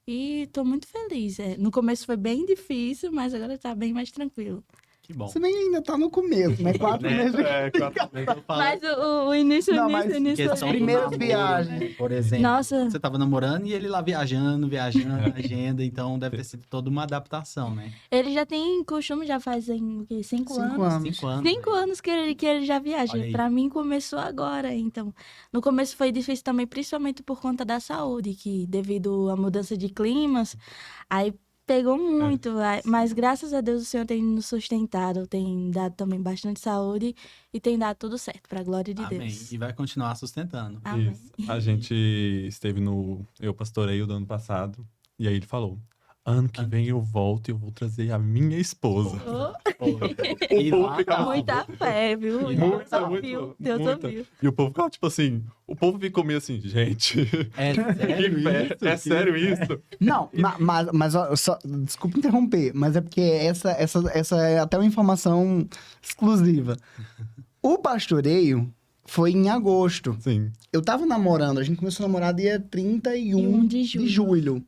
E tô muito feliz. No começo foi bem difícil, mas agora tá bem mais tranquilo. Que bom. Você nem ainda tá no começo, né? 4 Né? meses. Mas o início, Não, o mas início Questão foi do bem primeiras namoro, viagens. né? Por exemplo. Nossa, Você tava namorando e ele lá viajando, na agenda, então deve ter sido toda uma adaptação, né? ele já tem costume, já fazem o quê? 5 anos? 5 anos. 5 anos. 5 anos que ele já viaja. Olha aí. Pra mim começou agora, então. No começo foi difícil também, principalmente por conta da saúde, que devido à mudança de climas, aí pegou muito. Mas graças a Deus o Senhor tem nos sustentado, tem dado também bastante saúde e tem dado tudo certo, pra glória de Amém. Deus. E vai continuar sustentando. Amém. Isso. A gente esteve no Eu Pastoreio do ano passado, e aí ele falou: ano que vem eu volto e eu vou trazer a minha esposa. E povo lá ficava- tá. Muita fé, viu? E Deus muita, ouviu. Deus muita. ouviu. E o povo ficava tipo assim, o povo ficou meio assim, gente, É sério que fé, isso? é sério isso? Não, mas ó, desculpa interromper, mas é porque essa é até uma informação exclusiva. O pastoreio foi em agosto. Sim. Eu tava namorando, a gente começou a namorar dia 31 de de julho.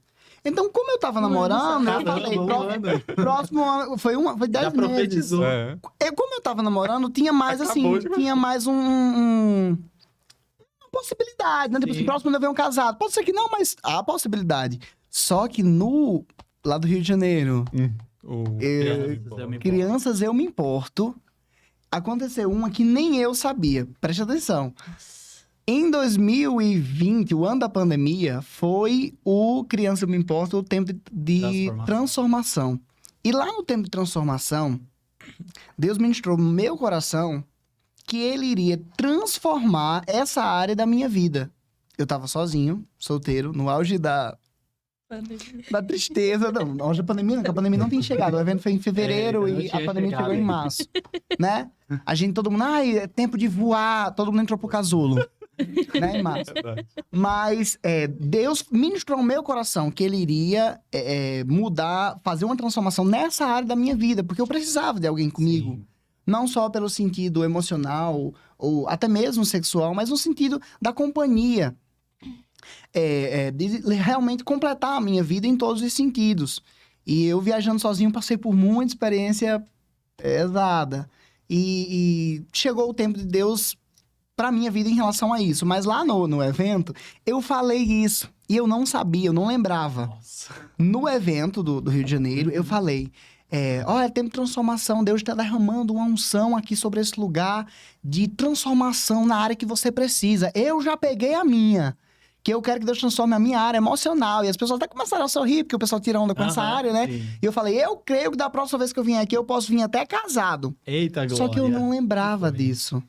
Então, como eu tava Um ano namorando, eu Caramba, falei, um ano. próximo ano, foi 10 Já meses. profetizou. É. Como eu tava namorando, tinha mais Acabou assim, de- tinha mais uma possibilidade, né? Tipo Sim. assim, próximo ano eu venho um casado. Pode ser que não, mas há possibilidade. Só que lá do Rio de Janeiro, crianças eu me importo, aconteceu uma que nem eu sabia. Preste atenção. Em 2020, o ano da pandemia, foi o Criança Eu Me Importo, o tempo de transformação. E lá no tempo de transformação, Deus ministrou no meu coração que ele iria transformar essa área da minha vida. Eu tava sozinho, solteiro, no auge da tristeza. Não, no auge da pandemia, não, porque a pandemia não tem chegado. O evento foi em fevereiro não e tinha a pandemia chegado chegou em ainda. março, né? A gente, todo mundo, é tempo de voar, todo mundo entrou pro casulo, né, em março. Verdade. Mas Deus ministrou no meu coração que ele iria mudar, fazer uma transformação nessa área da minha vida, porque eu precisava de alguém comigo. Sim. Não só pelo sentido emocional ou até mesmo sexual, mas no sentido da companhia. De realmente completar a minha vida em todos os sentidos. E eu viajando sozinho passei por muita experiência pesada. E chegou o tempo de Deus para minha vida em relação a isso. Mas lá no evento, eu falei isso. E eu não sabia, eu não lembrava. Nossa. No evento do Rio de Janeiro, eu falei... é tempo de transformação. Deus está derramando uma unção aqui sobre esse lugar de transformação na área que você precisa. Eu já peguei a minha. Que eu quero que Deus transforme a minha área emocional. E as pessoas até começaram a sorrir, porque o pessoal tira onda com essa Aham, área, né? sim. E eu falei, eu creio que da próxima vez que eu vim aqui, eu posso vir até casado. Eita, glória. Só que eu não lembrava Foi. disso.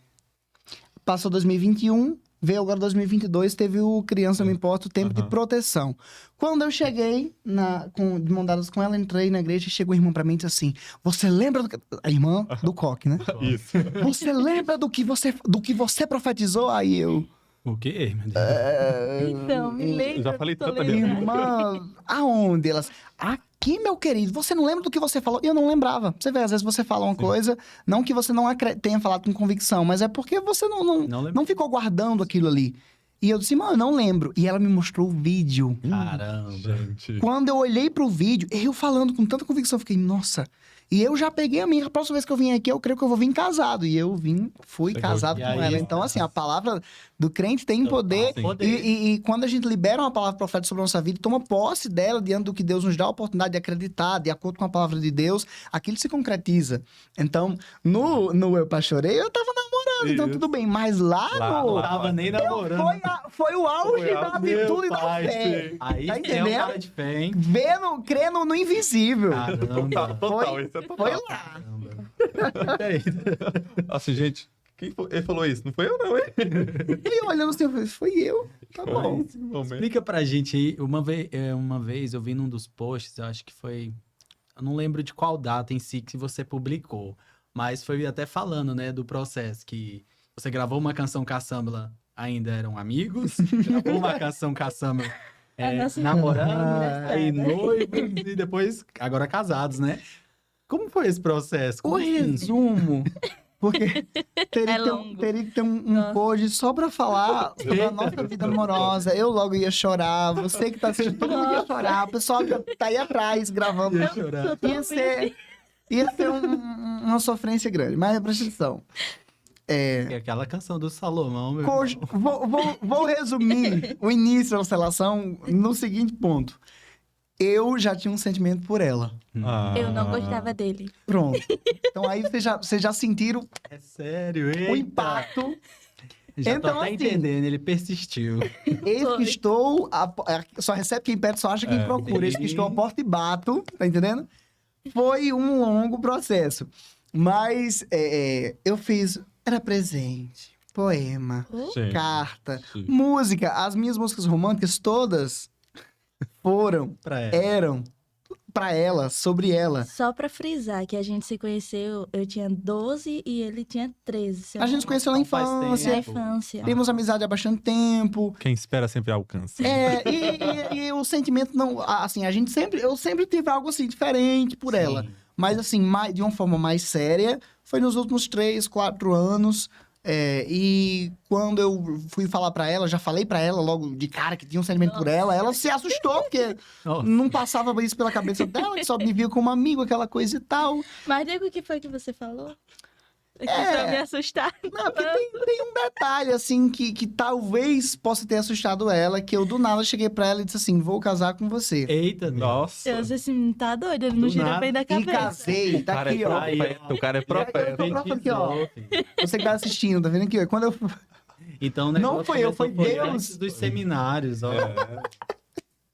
Passou 2021, veio agora 2022, teve o Criança Eu Me Importo, o tempo de Aham. proteção. Quando eu cheguei, de mão dadas com ela, entrei na igreja e chegou a irmã pra mim e disse assim, você lembra do... A irmã do coque, né? Isso. Você lembra do que você profetizou? Aí eu... O quê, meu Deus? Então, me lembra. Eu já falei tô tanta lembrando. Irmã, aonde? Elas... Aqui, meu querido, você não lembra do que você falou? Eu não lembrava. Você vê, às vezes você fala uma coisa, não que você não tenha falado com convicção, mas é porque você não ficou guardando aquilo ali. E eu disse, mano, eu não lembro. E ela me mostrou o vídeo. Caramba. Gente. Quando eu olhei pro vídeo, eu falando com tanta convicção, eu fiquei, nossa. E eu já peguei a minha. A próxima vez que eu vim aqui, eu creio que eu vou vir casado. E eu fui Chegou. casado E com aí, ela. Então, assim, a palavra do crente tem poder. Sim. E quando a gente libera uma palavra profética sobre a nossa vida, toma posse dela diante do que Deus nos dá a oportunidade de acreditar, de acordo com a palavra de Deus, aquilo se concretiza. Então, no Eu Pastorei, eu tava namorando. namorando, então Isso. tudo bem. Mas lá, Lá, no... lá. Tava nem namorando. Foi o auge da atitude e da pai, fé. sim. Aí Tá é um entendendo? cara de fé, hein? Crendo no invisível. Caramba. Total, isso é total. Foi lá. Caramba. E aí? Assim, gente, ele falou isso? Não foi eu, não, hein? E eu olhando assim, eu falei, foi eu. Tá bom. Esse momento. Explica pra gente aí. Uma vez eu vi num dos posts, eu acho que foi. Eu não lembro de qual data em si que você publicou, mas foi até falando, né, do processo que você gravou uma canção com a Samela, ainda eram amigos, gravou uma canção com a Samela, A nossa namorando, engraçada. aí noivos e depois agora casados, né? Como foi esse processo? O Como assim? resumo, porque teria, É que ter longo. teria que ter um Nossa. pod só pra falar sobre a Eita, nossa Deus vida do céu. amorosa. Eu logo ia chorar, você que tá assistindo, todo mundo ia chorar. O pessoal que tá aí atrás gravando. Ia chorar. Ia ser uma sofrência grande, mas presta atenção. É aquela canção do Salomão, meu irmão. Vou resumir o início da nossa relação no seguinte ponto. Eu já tinha um sentimento por ela. Eu não gostava dele. Pronto. Então aí vocês já sentiram É sério, o eita. impacto. Já tô Então, até assim, entendendo, ele persistiu. Eis que estou. Só recebe quem pede, só acha quem procura. Eis que estou a porta e bato, tá entendendo? Foi um longo processo. Mas eu fiz. Era presente, poema, Sim. carta, Sim. música. As minhas músicas românticas todas foram, Pra ela. eram pra ela, sobre ela. Só pra frisar que a gente se conheceu, eu tinha 12 e ele tinha 13. se eu A não gente se conheceu na Não faz infância. Na tempo. infância. Temos amizade há bastante tempo. Quem espera sempre alcança. E o sentimento não. Assim, eu sempre tive algo assim diferente por ela. Sim. Mas assim, de uma forma mais séria, foi nos últimos 3, 4 anos. E quando eu fui falar pra ela, já falei pra ela logo de cara que tinha um sentimento por ela se assustou, porque Nossa. não passava isso pela cabeça dela, que só me via como amigo, aquela coisa e tal. Mas diga o que foi que você falou? Aqui É. pra me assustar. Não, porque tem um detalhe, assim, que talvez possa ter assustado ela, que eu do nada cheguei pra ela e disse assim, vou casar com você. Eita, Deus. Nossa. Deus, esse menino tá doido, ele não Do gira nada. bem da E cabeça. casei, tá aqui, ó. Profeta, o cara é Eu profeta. tô pronto aqui, ó. Profetizou, filho. Você que tá assistindo, tá vendo aqui? Ó? Quando eu Então, o Não negócio foi eu, foi começou Deus. antes dos seminários, ó. É.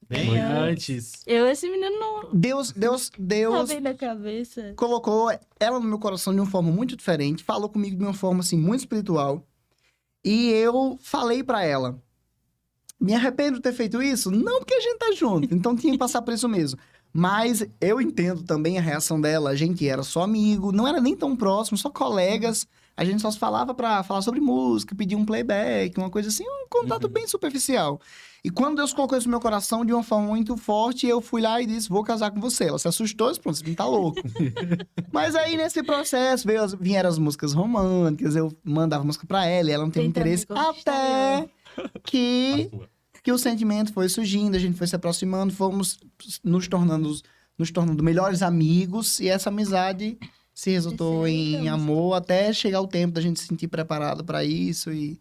Bem Foi antes. Esse menino não Deus tá bem da cabeça. colocou ela no meu coração de uma forma muito diferente, falou comigo de uma forma, assim, muito espiritual. E eu falei pra ela, me arrependo de ter feito isso? Não, porque a gente tá junto, então tinha que passar por isso mesmo. Mas eu entendo também a reação dela, a gente era só amigo, não era nem tão próximo, só colegas. A gente só se falava pra falar sobre música, pedir um playback, uma coisa assim, um contato bem superficial. E quando Deus colocou isso no meu coração de uma forma muito forte, eu fui lá e disse, vou casar com você. Ela se assustou e disse, pronto, você não tá louco. Mas aí, nesse processo, vieram as músicas românticas, eu mandava música pra ela, e ela não teve Tentando interesse. me conquistar, Até que, A sua. que o sentimento foi surgindo, a gente foi se aproximando, fomos nos tornando melhores amigos, e essa amizade se resultou em Crescemos. amor, até chegar o tempo da gente se sentir preparado pra isso e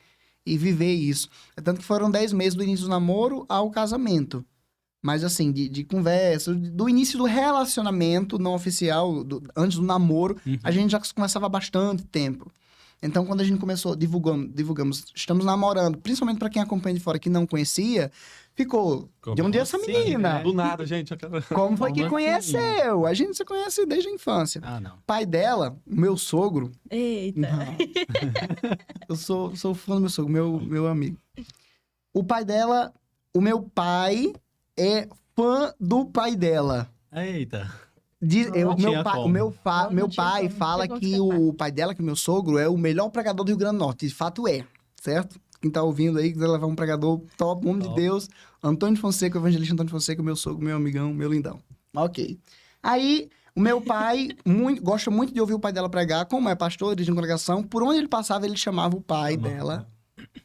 viver isso. É tanto que foram 10 meses do início do namoro ao casamento. Mas assim, de conversa, do início do relacionamento não oficial, antes do namoro, a gente já conversava há bastante tempo. Então, quando a gente começou, divulgamos, estamos namorando, principalmente para quem acompanha de fora que não conhecia, ficou, de onde é essa assim, menina? né? Do nada, gente. Aquela... Como foi que Como assim? conheceu? A gente se conhece desde a infância. Ah, não. O pai dela, o meu sogro, Eita. eu sou fã do meu sogro, meu amigo. O pai dela, o meu pai é fã do pai dela. Eita. O tinha meu pai, como. o meu, fa- Não meu tinha pai como, não fala tinha como que escapar. o pai dela, que é meu sogro, é o melhor pregador do Rio Grande do Norte. De fato é, certo? Quem tá ouvindo aí, quiser levar um pregador top, homem de Top. Deus, Antônio Fonseca, o evangelista Antônio Fonseca, meu sogro, meu amigão, meu lindão. Ok. Aí, o meu pai gosta muito de ouvir o pai dela pregar, como é pastor, dirige uma congregação, por onde ele passava, ele chamava o pai dela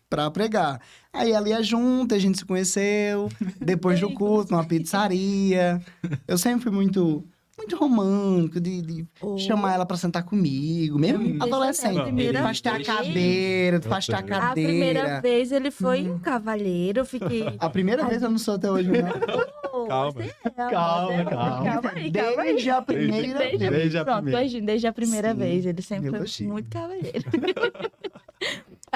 pra pregar. Aí ela ia junto, a gente se conheceu, depois do culto, numa pizzaria. Eu sempre fui muito romântico, de Oh. chamar ela pra sentar comigo, mesmo Deixa adolescente. eu ver, a primeira Afastar a vez- cadeira, afastar a Eu sei. A primeira cadeira. vez ele foi um cavalheiro, eu fiquei... A primeira vez eu não sou até hoje, não. "Oh, Calma. você é, Calma, amor, calma. Calma aí, calma aí. Desde a primeira Desde, vez. Desde a pronto, primeira. desde a primeira Sim, vez. Ele sempre eu foi achei. muito cavalheiro.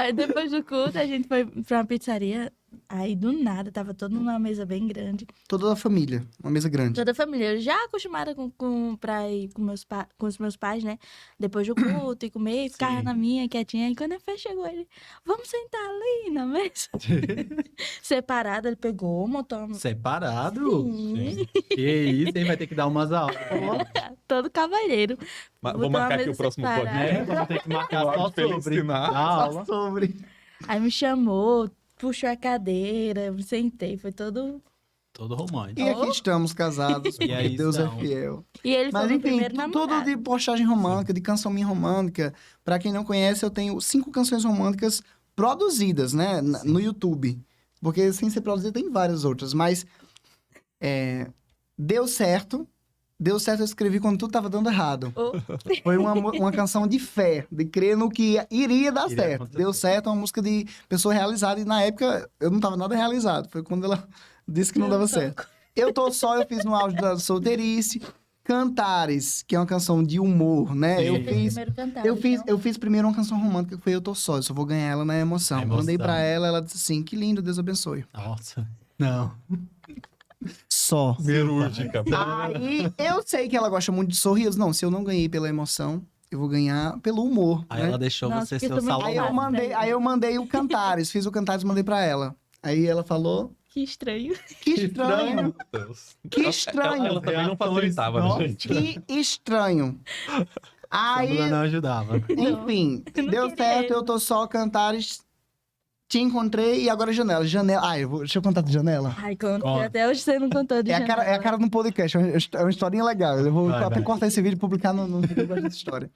Aí depois do culto, a gente foi pra uma pizzaria. Aí do nada, tava todo mundo numa mesa bem grande. Toda a família, uma mesa grande. Toda a família. Eu já acostumada pra ir com os meus pais, né? Depois do culto e comer, e ficava Sim. na minha, quietinha. E quando a fé chegou, ele, vamos sentar ali na mesa. Separado, ele pegou, montou uma... Separado? Sim. Que isso, hein? Vai ter que dar umas aulas. Todo cavalheiro. Vou Botou marcar uma aqui mesa o próximo separada. podcast. Vamos ter que marcar Claro, só pra ele sobre ensinar. a aula. Só sobre. Aí me chamou, puxou a cadeira, eu sentei, foi todo... Todo romântico. E aqui estamos casados, E porque aí Deus estão. é fiel. E ele Mas foi meu enfim, primeiro tudo namorado. de postagem romântica, de canção minha romântica. Pra quem não conhece, eu tenho 5 canções românticas produzidas, né? No YouTube. Porque sem ser produzida tem várias outras. Mas deu certo. Deu certo, eu escrevi quando tudo tava dando errado. Oh, Foi uma canção de fé, de crer no que iria dar Iria certo. acontecer. Deu certo, é uma música de pessoa realizada. E na época, eu não tava nada realizado. Foi quando ela disse que não dava certo. Eu Tô Só, eu fiz no auge da solteirice. Cantares, que é uma canção de humor, né? Sim. Eu Você fez fiz... primeiro cantar, Eu fiz primeiro uma canção romântica que foi Eu Tô Só, eu só vou ganhar ela na emoção. Na emoção. Mandei pra ela, ela disse assim, que lindo, Deus abençoe. Nossa. Não. Só. Cirúrgica. Aí, eu sei que ela gosta muito de sorrisos. Não, se eu não ganhei pela emoção, eu vou ganhar pelo humor, Aí né? ela deixou Nossa, você porque ser o eu tô muito Aí Salomão. eu mandei o Cantares, fiz o Cantares e mandei pra ela. Aí ela falou, Que estranho. que estranho, Deus. que estranho, Ela também não facilitava, né, Nossa. gente? que estranho. A Aí, Bruna não ajudava. enfim, Eu não deu queria certo, ele. Eu Tô Só, Cantares, te encontrei e agora Janela. Janela, deixa eu contar de Janela. Ai, conta. Conta. Até hoje você não contou de É a cara do podcast, é uma historinha legal. Eu vou Vai, até vai. cortar esse vídeo e publicar no vídeo dessa história.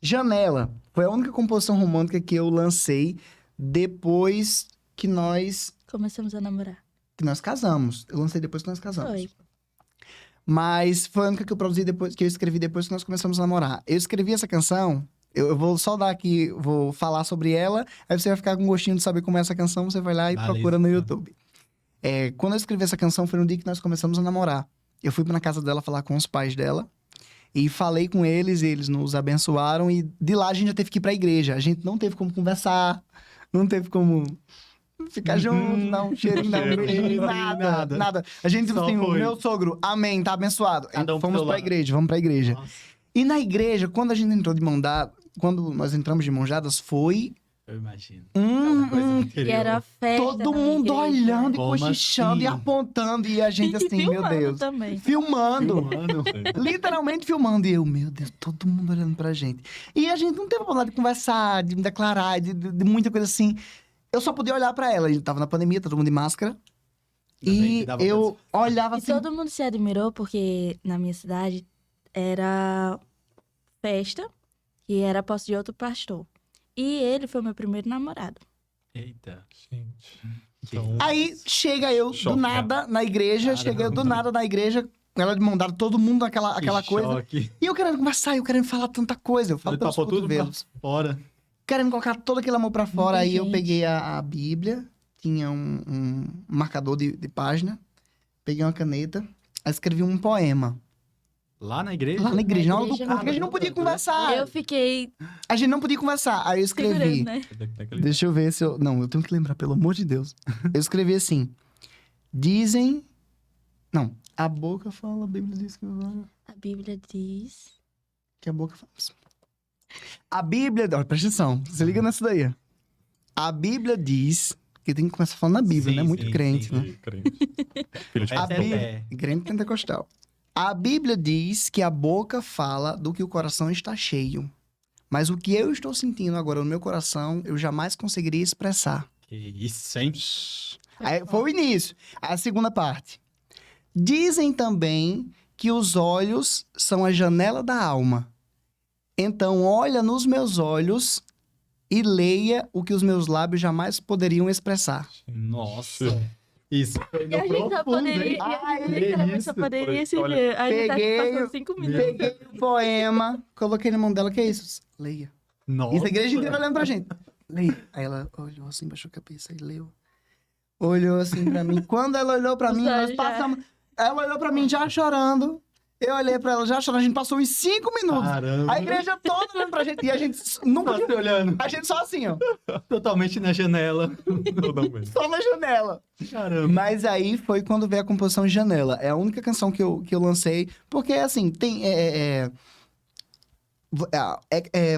Janela foi a única composição romântica que eu lancei depois que nós Começamos a namorar. casamos. Eu lancei depois que nós casamos. Foi. Mas foi a única que eu produzi depois, que eu escrevi depois que nós começamos a namorar. Eu escrevi essa canção, eu vou só dar aqui, vou falar sobre ela, aí você vai ficar com gostinho de saber como é essa canção, você vai lá e Beleza. procura no YouTube. Quando eu escrevi essa canção foi no dia que nós começamos a namorar. Eu fui na casa dela falar com os pais dela e falei com eles, e eles nos abençoaram e de lá a gente já teve que ir pra igreja. A gente não teve como conversar, não teve como ficar junto, dar um cheirinho, dar um Cheiro. beijinho, nada. A gente, tipo Só assim, o foi. meu sogro, amém, tá abençoado. Cada um pro Fomos seu pra lado. igreja, vamos pra igreja. Nossa, E na igreja, quando a gente entrou de mão dada, quando nós entramos de mãos dadas, foi eu imagino. um, Coisa um E era uma festa. todo na mundo igreja. olhando e Como cochichando e assim? apontando, e a gente E assim, meu filmando Deus. também. Filmando. Mano, Literalmente filmando. E eu, meu Deus, todo mundo olhando pra gente. E a gente não teve vontade de conversar, de me declarar, de muita coisa assim. Eu só podia olhar pra ela. A gente tava na pandemia, todo mundo de máscara. Ainda bem E que dava eu olhava E assim. todo mundo se admirou porque na minha cidade era festa e era posse de outro pastor. E ele foi meu primeiro namorado. eita. Gente. Que Então, Aí chega eu Choque, do nada na igreja, Caramba. chega eu do nada na igreja, ela de mão dada, todo mundo aquela que coisa. choque. E eu querendo conversar, eu querendo falar tanta coisa. Eu falo Ele pelos topou tudo pra cotovelos. fora. Querendo colocar todo aquele amor pra fora. Muita Aí eu gente. peguei a Bíblia, tinha um marcador de página, peguei uma caneta, aí escrevi um poema. Lá na igreja? Lá na igreja, na hora do igreja, culto, porque a gente não podia conversar. Eu fiquei A gente não podia conversar. Aí eu escrevi. segurando, né? Deixa eu ver se eu. Não, eu tenho que lembrar, pelo amor de Deus. Eu escrevi assim. Dizem. Não, a boca fala, a Bíblia diz que. A Bíblia diz... Que a boca fala. A Bíblia. Olha, presta atenção, se liga nessa daí. A Bíblia diz. Que tem que começar falando na Bíblia, Sim, né? Muito sim, crente, sim. né? Filho de A Essa é Bíblia- fé. Crente pentecostal. A Bíblia diz que a boca fala do que o coração está cheio. Mas o que eu estou sentindo agora no meu coração, eu jamais conseguiria expressar. Que isso, hein? Aí foi o início. A segunda parte. Dizem também que os olhos são a janela da alma. Então, olha nos meus olhos e leia o que os meus lábios jamais poderiam expressar. Nossa. Isso foi E a no gente só profundo, poderia... hein? E a Ai, gente literalmente isso. só poderia se Olha, ver. A gente tá peguei- passando 5 minutos. Peguei o poema, coloquei na mão dela, que é isso? Leia. Nossa. Isso a igreja inteira olhando pra gente. Leia. Aí ela olhou assim, baixou a cabeça e leu. Olhou assim pra mim. Quando ela olhou pra Os mim, nós olhos já- passamos... Ela olhou pra mim já chorando. Eu olhei pra ela já chorando, a gente passou uns 5 minutos. Caramba. A igreja toda olhando pra gente e a gente nunca... Só se olhando. A gente só assim, ó, Totalmente na janela. Totalmente. só na janela. Caramba. Mas aí foi quando veio a composição Janela. É a única canção que eu lancei, porque assim, tem...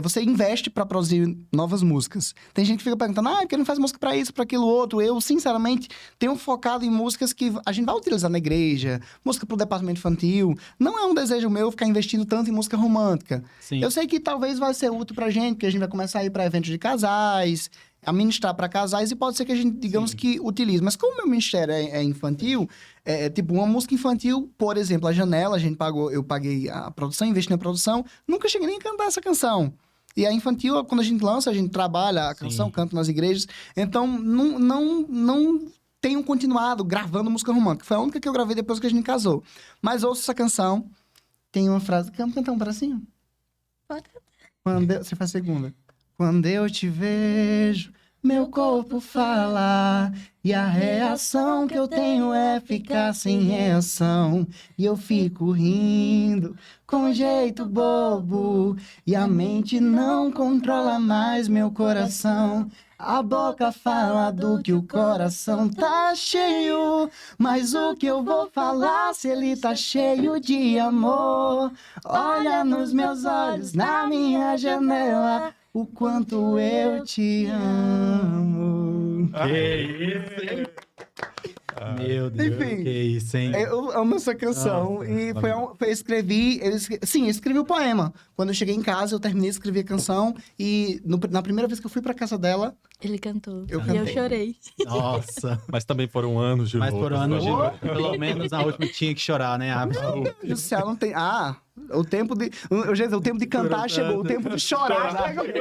você investe pra produzir novas músicas. Tem gente que fica perguntando, porque não faz música pra isso, pra aquilo outro. Eu, sinceramente, tenho focado em músicas que a gente vai utilizar na igreja, música pro departamento infantil. Não é um desejo meu ficar investindo tanto em música romântica. Sim. Eu sei que talvez vai ser útil pra gente, porque a gente vai começar a ir pra eventos de casais, a ministrar pra casais, e pode ser que a gente, digamos Sim. que utilize. Mas como o meu ministério é infantil, tipo, uma música infantil, por exemplo, A Janela, eu paguei a produção, investi na produção, nunca cheguei nem a cantar essa canção. E a infantil, quando a gente lança, a gente trabalha a canção, Sim. canta nas igrejas. Então, não tenho continuado gravando música romântica. Foi a única que eu gravei depois que a gente casou. Mas ouço essa canção, tem uma frase... Vamos cantar um pedacinho? Pode. Você faz a segunda. Quando eu te vejo, meu corpo fala, e a reação que eu tenho é ficar sem reação. E eu fico rindo, com jeito bobo, e a mente não controla mais meu coração. A boca fala do que o coração tá cheio, mas o que eu vou falar se ele tá cheio de amor? Olha nos meus olhos, na minha janela, o quanto eu te amo. Que isso, hein? Meu Deus, Enfim. que isso, hein? Eu amo essa canção. Nossa, E eu escrevi o poema. Quando eu cheguei em casa, eu terminei de escrever a canção. E na primeira vez que eu fui pra casa dela, Ele cantou. Eu E eu cantei. chorei. Nossa. Mas também foram anos de Mas luta, por anos de sabe? luta. Pelo menos na última tinha que chorar, né? meu Deus do céu, não tem. O tempo de. O tempo de cantar chegou, o tempo de chorar chegou.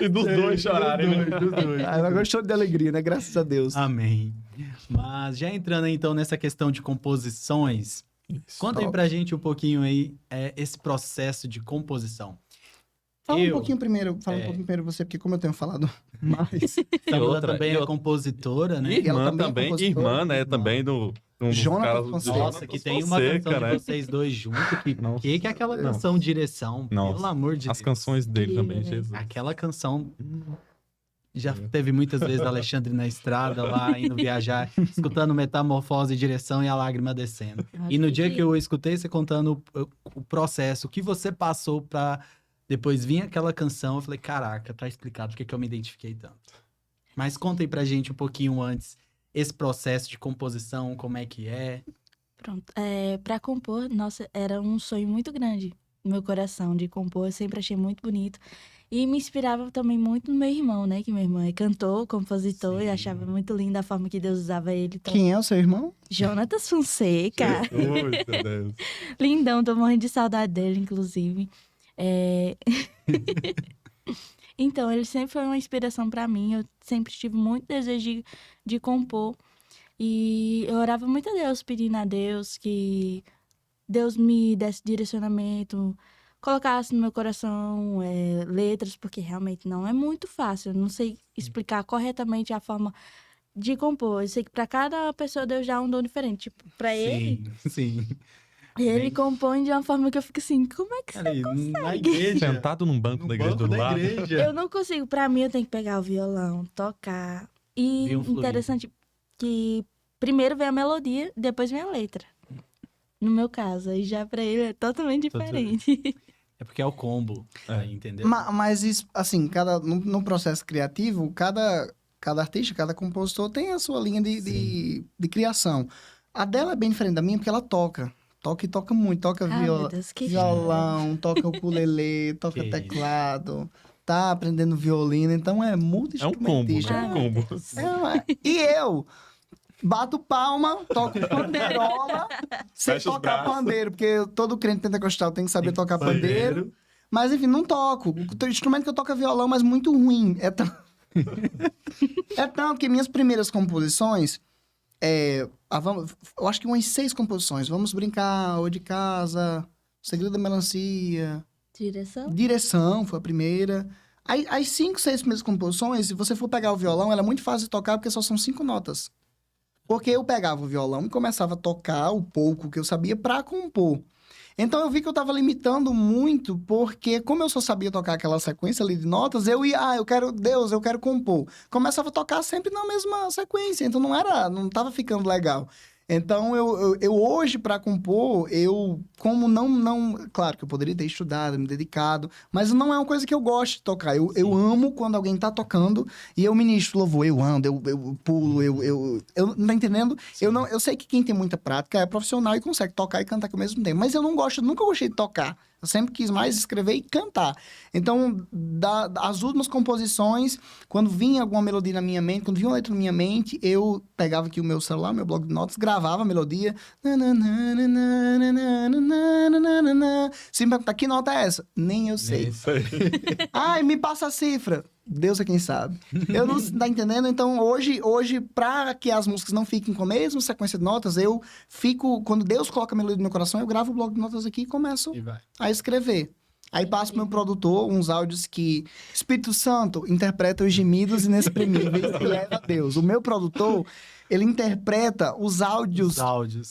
E dos dois chorarem, né? Dos dois. Agora choro de alegria, né? Graças a Deus. Amém. Mas já entrando então nessa questão de composições, conta aí Top. pra gente um pouquinho aí esse processo de composição. Fala um Eu- pouquinho primeiro, você, porque como eu tenho falado mais. Samila outra- também e é outra- compositora, né? E ela Irmã também é também, compositora. irmã, né? Também do... Um dos Jonathan caras do Fonseca. Nossa, que tem uma Fonseca, canção né? de vocês dois juntos. Que Nossa. é aquela Não. canção Direção? Nossa. Pelo amor de As Deus. canções dele Incrível, também, né? Jesus. Aquela canção já teve muitas vezes Alexandre na estrada lá, indo viajar, escutando Metamorfose e Direção e a lágrima descendo. E no dia que eu escutei você contando o processo, o que você passou pra depois vir aquela canção, eu falei, caraca, tá explicado porque que eu me identifiquei tanto. Mas conta aí pra gente um pouquinho antes, esse processo de composição, como é que é? Pronto. Pra compor, nossa, era um sonho muito grande no meu coração de compor. Eu sempre achei muito bonito. E me inspirava também muito no meu irmão, né? Que meu irmão é cantor, compositor, Sim. e achava muito linda a forma que Deus usava ele. Então, Quem é o seu irmão? Jonatas Fonseca. Ui, meu Deus. Lindão, tô morrendo de saudade dele, inclusive. Então, ele sempre foi uma inspiração pra mim. Eu sempre tive muito desejo de compor. E eu orava muito a Deus, pedindo a Deus que Deus me desse direcionamento, colocasse no meu coração letras, porque realmente não é muito fácil. Eu não sei explicar corretamente a forma de compor. Eu sei que pra cada pessoa Deus dá um dom diferente. Tipo, pra ele, Sim. ele Bem- compõe de uma forma que eu fico assim, como é que você Ali, na igreja. Sentado num banco No da igreja banco do da lado. igreja. Eu não consigo. Pra mim, eu tenho que pegar o violão, tocar. E Viu fluir. interessante que primeiro vem a melodia, depois vem a letra. No meu caso. E já pra ele é totalmente diferente. É porque é o combo, aí, entendeu? Mas isso, assim, no processo criativo, cada artista, cada compositor tem a sua linha de criação. A dela é bem diferente da minha, porque ela toca. Toca e toca muito. Toca Meu Deus, que violão, toca ukulele, toca Que teclado. Tá aprendendo violino, então é É um combo, multi-instrumentista. né? Ah, Um meu combo. Deus. E eu bato palma, toco pandeirola, sei Fecha os tocar braços. pandeiro, porque todo crente pentecostal tem que saber tocar saber. pandeiro. Mas enfim, não toco. O instrumento que eu toco é violão, mas muito ruim. É tanto que minhas primeiras composições, eu acho que umas 6 composições. Vamos Brincar, O de Casa, Segredo da Melancia, Direção? Direção foi a primeira. Aí, as 5, 6 primeiras composições, se você for pegar o violão, ela é muito fácil de tocar porque só são 5 notas. Porque eu pegava o violão e começava a tocar o pouco que eu sabia para compor. Então eu vi que eu estava limitando muito, porque como eu só sabia tocar aquela sequência ali de notas, eu ia, eu quero Deus, eu quero compor. Começava a tocar sempre na mesma sequência, então não estava ficando legal. Então eu hoje para compor, como claro que eu poderia ter estudado, me dedicado, mas não é uma coisa que eu gosto de tocar. Eu amo quando alguém tá tocando e eu ministro louvor, eu ando, eu pulo, eu não tá entendendo? Eu sei que quem tem muita prática é profissional e consegue tocar e cantar ao mesmo tempo, mas eu nunca gostei de tocar. Eu sempre quis mais escrever e cantar. Então, as últimas composições, quando vinha alguma melodia na minha mente, quando vinha uma letra na minha mente, eu pegava aqui o meu celular, meu bloco de notas, gravava a melodia. Se me perguntar, que nota é essa? Nem eu sei. Ai, me passa a cifra. Deus é quem sabe. Eu não tá entendendo? Então, hoje, para que as músicas não fiquem com a mesma sequência de notas, eu fico... Quando Deus coloca a melodia no meu coração, eu gravo o bloco de notas aqui e começo a escrever. Aí passo pro meu produtor uns áudios que... Espírito Santo interpreta os gemidos inexprimíveis e leva a Deus. O meu produtor, ele interpreta os áudios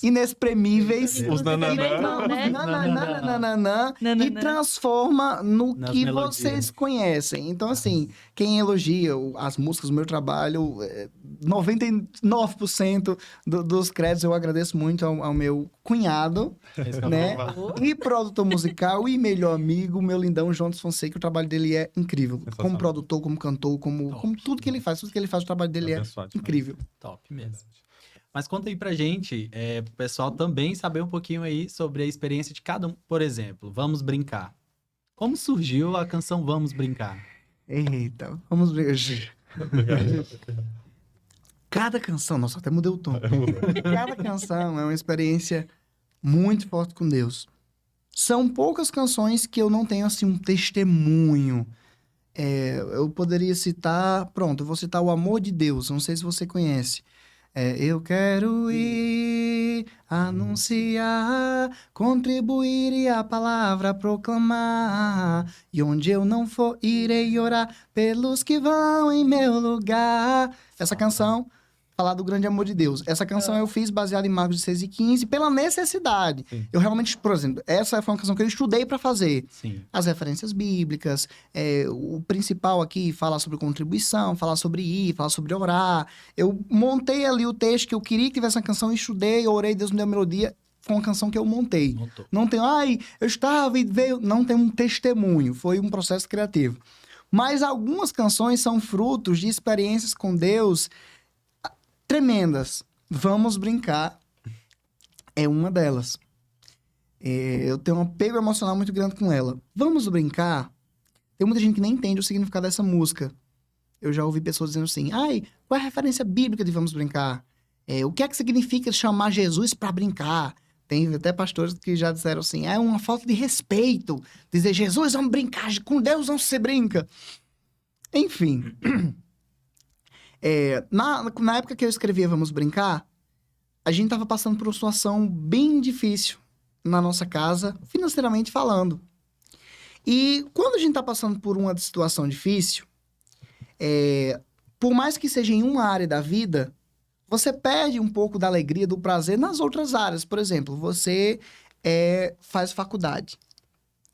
inexprimíveis. Os nananã, e transforma no Nas que melodias. vocês conhecem. Então, assim, quem elogia as músicas do meu trabalho, 99% dos créditos eu agradeço muito ao meu cunhado, né? E produtor musical e melhor amigo, meu lindão Jonas Fonseca. O trabalho dele é incrível. Como produtor, como cantor, como tudo que ele faz. Tudo que ele faz, o trabalho dele é incrível. Top mesmo. Mas conta aí pra gente, pro pessoal também saber um pouquinho aí sobre a experiência de cada um. Por exemplo, Vamos Brincar. Como surgiu a canção Vamos Brincar? Eita, vamos ver. Cada canção, nossa, até mudei o tom. Cada canção é uma experiência muito forte com Deus. São poucas canções que eu não tenho, assim, um testemunho. Eu poderia citar... Pronto, eu vou citar O Amor de Deus. Não sei se você conhece. Eu quero ir, anunciar, contribuir e a palavra proclamar. E onde eu não for, irei orar pelos que vão em meu lugar. Essa canção... falar do grande amor de Deus. Essa canção eu fiz baseada em Marcos 16:15 pela necessidade. Sim. Eu realmente, por exemplo, essa foi uma canção que eu estudei para fazer. Sim. As referências bíblicas, o principal aqui, falar sobre contribuição, falar sobre ir, falar sobre orar. Eu montei ali o texto que eu queria que tivesse uma canção, estudei, orei, Deus me deu a melodia. Foi uma canção que eu montei. Montou. Não tem, eu estava e veio... Não tem um testemunho, foi um processo criativo. Mas algumas canções são frutos de experiências com Deus tremendas. Vamos Brincar é uma delas. Eu tenho um apego emocional muito grande com ela. Vamos Brincar, tem muita gente que nem entende o significado dessa música. Eu já ouvi pessoas dizendo assim, qual é a referência bíblica de Vamos Brincar? O que é que significa chamar Jesus para brincar? Tem até pastores que já disseram assim, é uma falta de respeito dizer, Jesus, vamos brincar, com Deus não se brinca. Enfim... Na época que eu escrevia Vamos Brincar, a gente tava passando por uma situação bem difícil na nossa casa, financeiramente falando. E quando a gente tá passando por uma situação difícil, por mais que seja em uma área da vida, você perde um pouco da alegria, do prazer nas outras áreas. Por exemplo, você faz faculdade.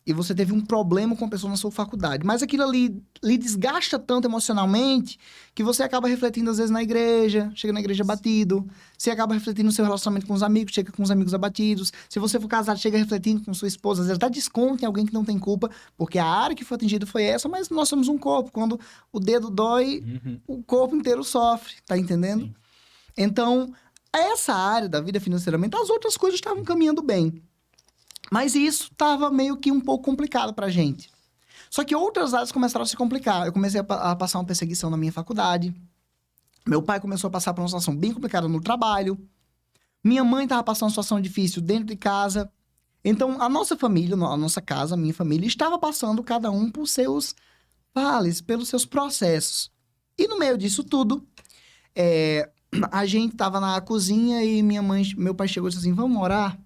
E você teve um problema com a pessoa na sua faculdade. Mas aquilo ali lhe desgasta tanto emocionalmente que você acaba refletindo, às vezes, na igreja. Chega na igreja abatido. Você acaba refletindo no seu relacionamento com os amigos. Chega com os amigos abatidos. Se você for casado, chega refletindo com sua esposa. Às vezes dá desconto em alguém que não tem culpa. Porque a área que foi atingida foi essa. Mas nós somos um corpo. Quando o dedo dói, o corpo inteiro sofre. Tá entendendo? Sim. Então, essa área da vida financeiramente, as outras coisas estavam caminhando bem. Mas isso estava meio que um pouco complicado pra gente. Só que outras áreas começaram a se complicar. Eu comecei a passar uma perseguição na minha faculdade. Meu pai começou a passar por uma situação bem complicada no trabalho. Minha mãe estava passando uma situação difícil dentro de casa. Então, a nossa família, a nossa casa, a minha família, estava passando cada um por seus vales, pelos seus processos. E no meio disso tudo, a gente estava na cozinha e meu pai chegou e disse assim, vamos orar?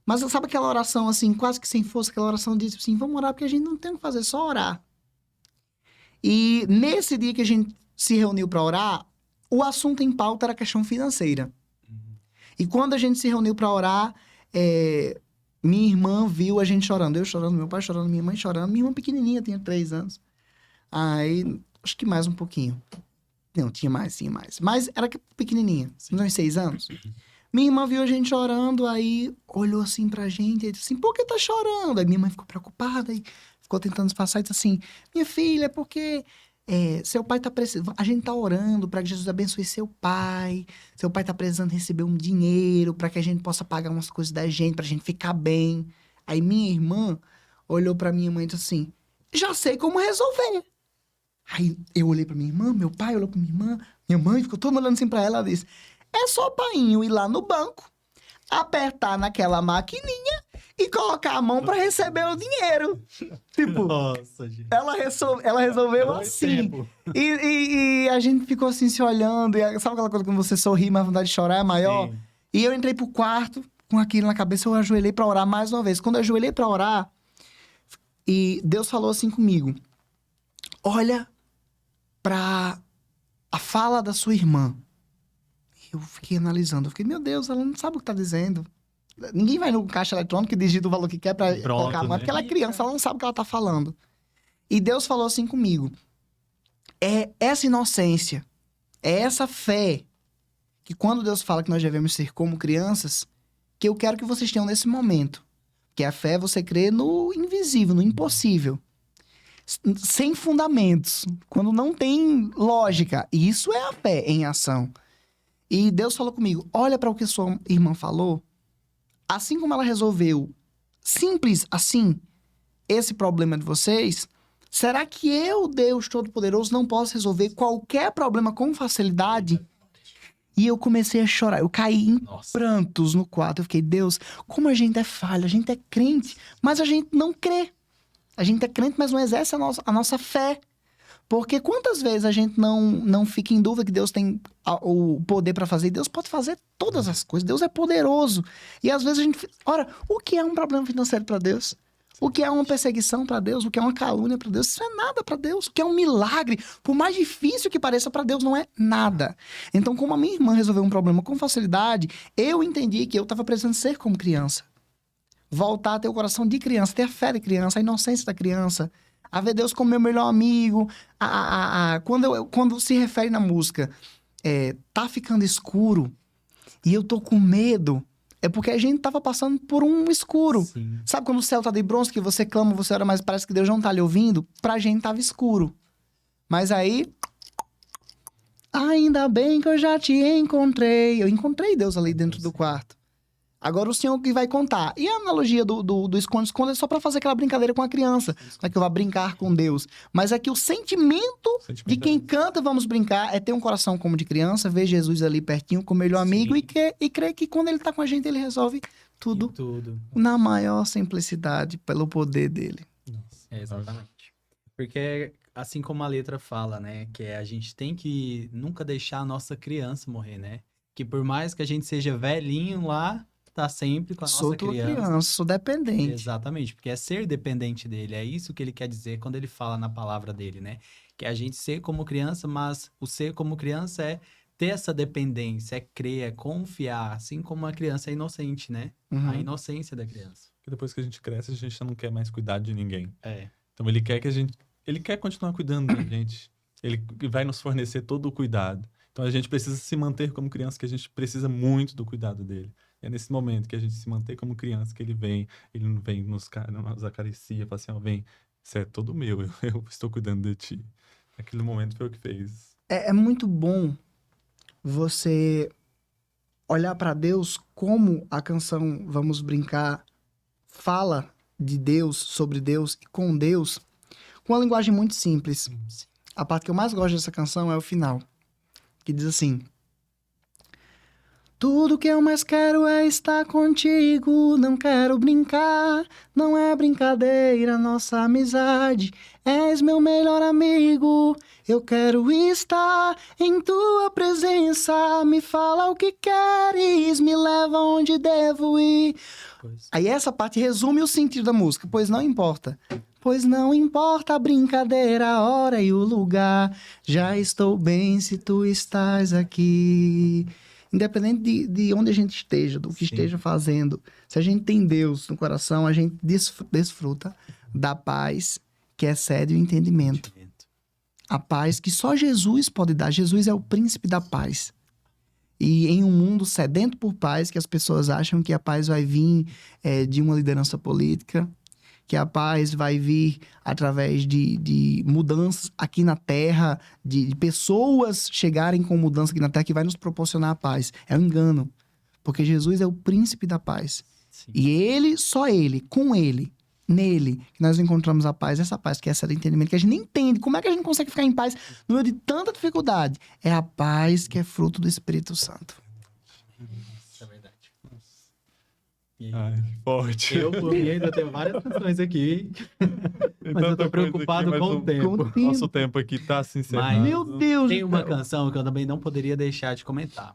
Mas sabe aquela oração, assim, quase que sem força, aquela oração diz assim, vamos orar porque a gente não tem o que fazer, só orar. E nesse dia que a gente se reuniu para orar, o assunto em pauta era a questão financeira. E quando a gente se reuniu para orar, minha irmã viu a gente chorando. Eu chorando, meu pai chorando, minha mãe chorando. Minha irmã pequenininha, tinha 3 anos. Aí, acho que mais um pouquinho. Não, tinha mais. Mas era pequenininha, uns 6 anos. Minha irmã viu a gente chorando, aí olhou assim pra gente e disse assim, por que tá chorando? Aí minha mãe ficou preocupada e ficou tentando disfarçar e disse assim, minha filha, é porque seu pai tá precisando, a gente tá orando pra que Jesus abençoe seu pai tá precisando receber um dinheiro pra que a gente possa pagar umas coisas da gente, pra gente ficar bem. Aí minha irmã olhou pra minha mãe e disse assim, já sei como resolver. Aí eu olhei pra minha irmã, meu pai olhou pra minha irmã, minha mãe ficou todo mundo olhando assim pra ela, ela disse, é só o painho ir lá no banco, apertar naquela maquininha e colocar a mão pra receber o dinheiro. Tipo, Nossa, gente. ela resolveu Dois assim. tempos. E a gente ficou assim se olhando. E sabe aquela coisa quando você sorri, mas a vontade de chorar é maior? Sim. E eu entrei pro quarto com aquilo na cabeça, eu ajoelhei pra orar mais uma vez. Quando eu ajoelhei pra orar, e Deus falou assim comigo: olha pra a fala da sua irmã. Eu fiquei analisando, eu fiquei, meu Deus, ela não sabe o que tá dizendo. Ninguém vai no caixa eletrônico e digita o valor que quer pra Pronto, colocar a mão, né? porque ela é criança, ela não sabe o que ela tá falando. E Deus falou assim comigo: é essa inocência, é essa fé, que quando Deus fala que nós devemos ser como crianças, que eu quero que vocês tenham nesse momento. Que a fé é você crer no invisível, no impossível. Sem fundamentos, quando não tem lógica. E isso é a fé em ação. E Deus falou comigo: olha para o que sua irmã falou. Assim como ela resolveu, simples assim, esse problema de vocês, será que eu, Deus Todo-Poderoso, não posso resolver qualquer problema com facilidade? E eu comecei a chorar, eu caí em prantos no quarto. Eu fiquei, Deus, como a gente é falho, a gente é crente, mas a gente não crê. A gente é crente, mas não exerce a nossa fé. Porque quantas vezes a gente não fica em dúvida que Deus tem o poder para fazer? Deus pode fazer todas as coisas. Deus é poderoso. E às vezes a gente... Ora, o que é um problema financeiro para Deus? O que é uma perseguição para Deus? O que é uma calúnia para Deus? Isso é nada para Deus. O que é um milagre? Por mais difícil que pareça para Deus, não é nada. Então, como a minha irmã resolveu um problema com facilidade, eu entendi que eu estava precisando ser como criança. Voltar a ter o coração de criança, ter a fé de criança, a inocência da criança. A ver Deus como meu melhor amigo. Quando se refere na música, tá ficando escuro e eu tô com medo, é porque a gente tava passando por um escuro. Sim. Sabe quando o céu tá de bronze, que você clama, você ora, mas parece que Deus não tá lhe ouvindo? Pra gente tava escuro. Mas aí... ainda bem que eu já te encontrei. Eu encontrei Deus ali dentro do quarto. Agora o Senhor que vai contar. E a analogia do esconde-esconde é só pra fazer aquela brincadeira com a criança. Não é que eu vá brincar com Deus. Mas é que o sentimento de quem canta Vamos Brincar é ter um coração como de criança, ver Jesus ali pertinho como melhor amigo e crer que quando ele tá com a gente, ele resolve tudo na maior simplicidade, pelo poder dele. Exatamente. Porque assim como a letra fala, né? Que a gente tem que nunca deixar a nossa criança morrer, né? Que por mais que a gente seja velhinho lá, tá sempre com a Sou nossa tua criança. criança, sou dependente. Exatamente, porque é ser dependente dele. É isso que ele quer dizer quando ele fala na palavra dele, né? Que é a gente ser como criança, mas o ser como criança é ter essa dependência, é crer, é confiar, assim como a criança é inocente, né? Uhum. A inocência da criança. Porque depois que a gente cresce, a gente já não quer mais cuidar de ninguém. É. Então ele quer que a gente... Ele quer continuar cuidando da gente. Ele vai nos fornecer todo o cuidado. Então a gente precisa se manter como criança, que a gente precisa muito do cuidado dele. É nesse momento que a gente se mantém como criança, que ele não vem nos acaricia, fala assim, ó, vem, você é todo meu, eu estou cuidando de ti. Naquele momento foi o que fez. É muito bom você olhar para Deus como a canção Vamos Brincar fala de Deus, sobre Deus e com Deus, com uma linguagem muito simples. A parte que eu mais gosto dessa canção é o final, que diz assim: tudo que eu mais quero é estar contigo, não quero brincar, não é brincadeira nossa amizade, és meu melhor amigo, eu quero estar em tua presença, me fala o que queres, me leva onde devo ir. Aí essa parte resume o sentido da música, pois não importa, Pois não importa a brincadeira, a hora e o lugar, já estou bem se tu estás aqui. Independente de onde a gente esteja, do que Sim. esteja fazendo, se a gente tem Deus no coração, a gente desfruta da paz que excede o entendimento. A paz que só Jesus pode dar. Jesus é o príncipe da paz. E em um mundo sedento por paz, que as pessoas acham que a paz vai vir de uma liderança política, que a paz vai vir através de mudanças aqui na Terra, de pessoas chegarem com mudança aqui na Terra que vai nos proporcionar a paz. É um engano. Porque Jesus é o príncipe da paz. Sim. E ele, só ele, com ele, nele, que nós encontramos a paz, essa paz que é essa do entendimento, que a gente nem entende. Como é que a gente consegue ficar em paz no meio de tanta dificuldade? É a paz que é fruto do Espírito Santo. Isso é verdade. E Ai, forte. eu, por mim, ainda tenho várias canções aqui. Tem Mas eu tanta tô coisa preocupado aqui, com mas o tempo. Com o Nosso tempo aqui tá se encerrando. Mas- Meu Deus Tem do uma céu. canção que eu também não poderia deixar de comentar.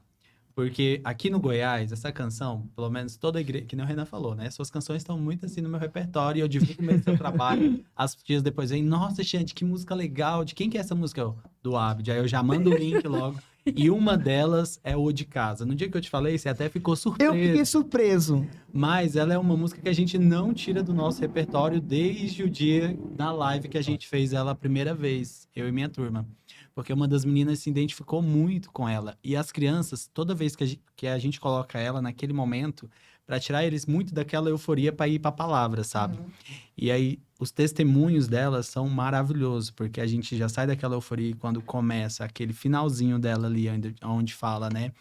Porque aqui no Goiás, essa canção, pelo menos toda igreja, que nem o Renan falou, né? Suas canções estão muito assim no meu repertório e eu divulgo mesmo seu trabalho. As dias depois vem, nossa, gente, que música legal. De quem que é essa música? Eu, do Abd. Aí eu já mando o link logo. E uma delas é o de casa. No dia que eu te falei, você até ficou surpreso. Eu fiquei surpreso. Mas ela é uma música que a gente não tira do nosso repertório desde o dia da live que a gente fez ela a primeira vez, eu e minha turma. Porque uma das meninas se identificou muito com ela. E as crianças, toda vez que a gente coloca ela naquele momento, para tirar eles muito daquela euforia para ir para a palavra, sabe? E aí, os testemunhos delas são maravilhosos, porque a gente já sai daquela euforia e quando começa aquele finalzinho dela ali, onde fala, né?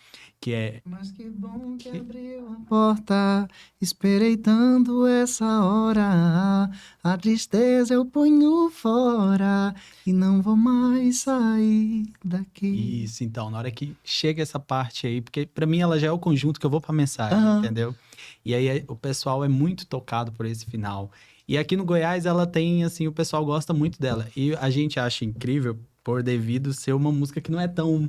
Que é Mas que bom que abriu a porta, esperei tanto essa hora, a tristeza eu ponho fora e não vou mais sair daqui. isso. Então, na hora que chega essa parte aí, porque para mim ela já é o conjunto que eu vou para mensagem, Aham. entendeu? E aí o pessoal é muito tocado por esse final. E aqui no Goiás ela tem, assim, o pessoal gosta muito dela. E a gente acha incrível por devido ser uma música que não é tão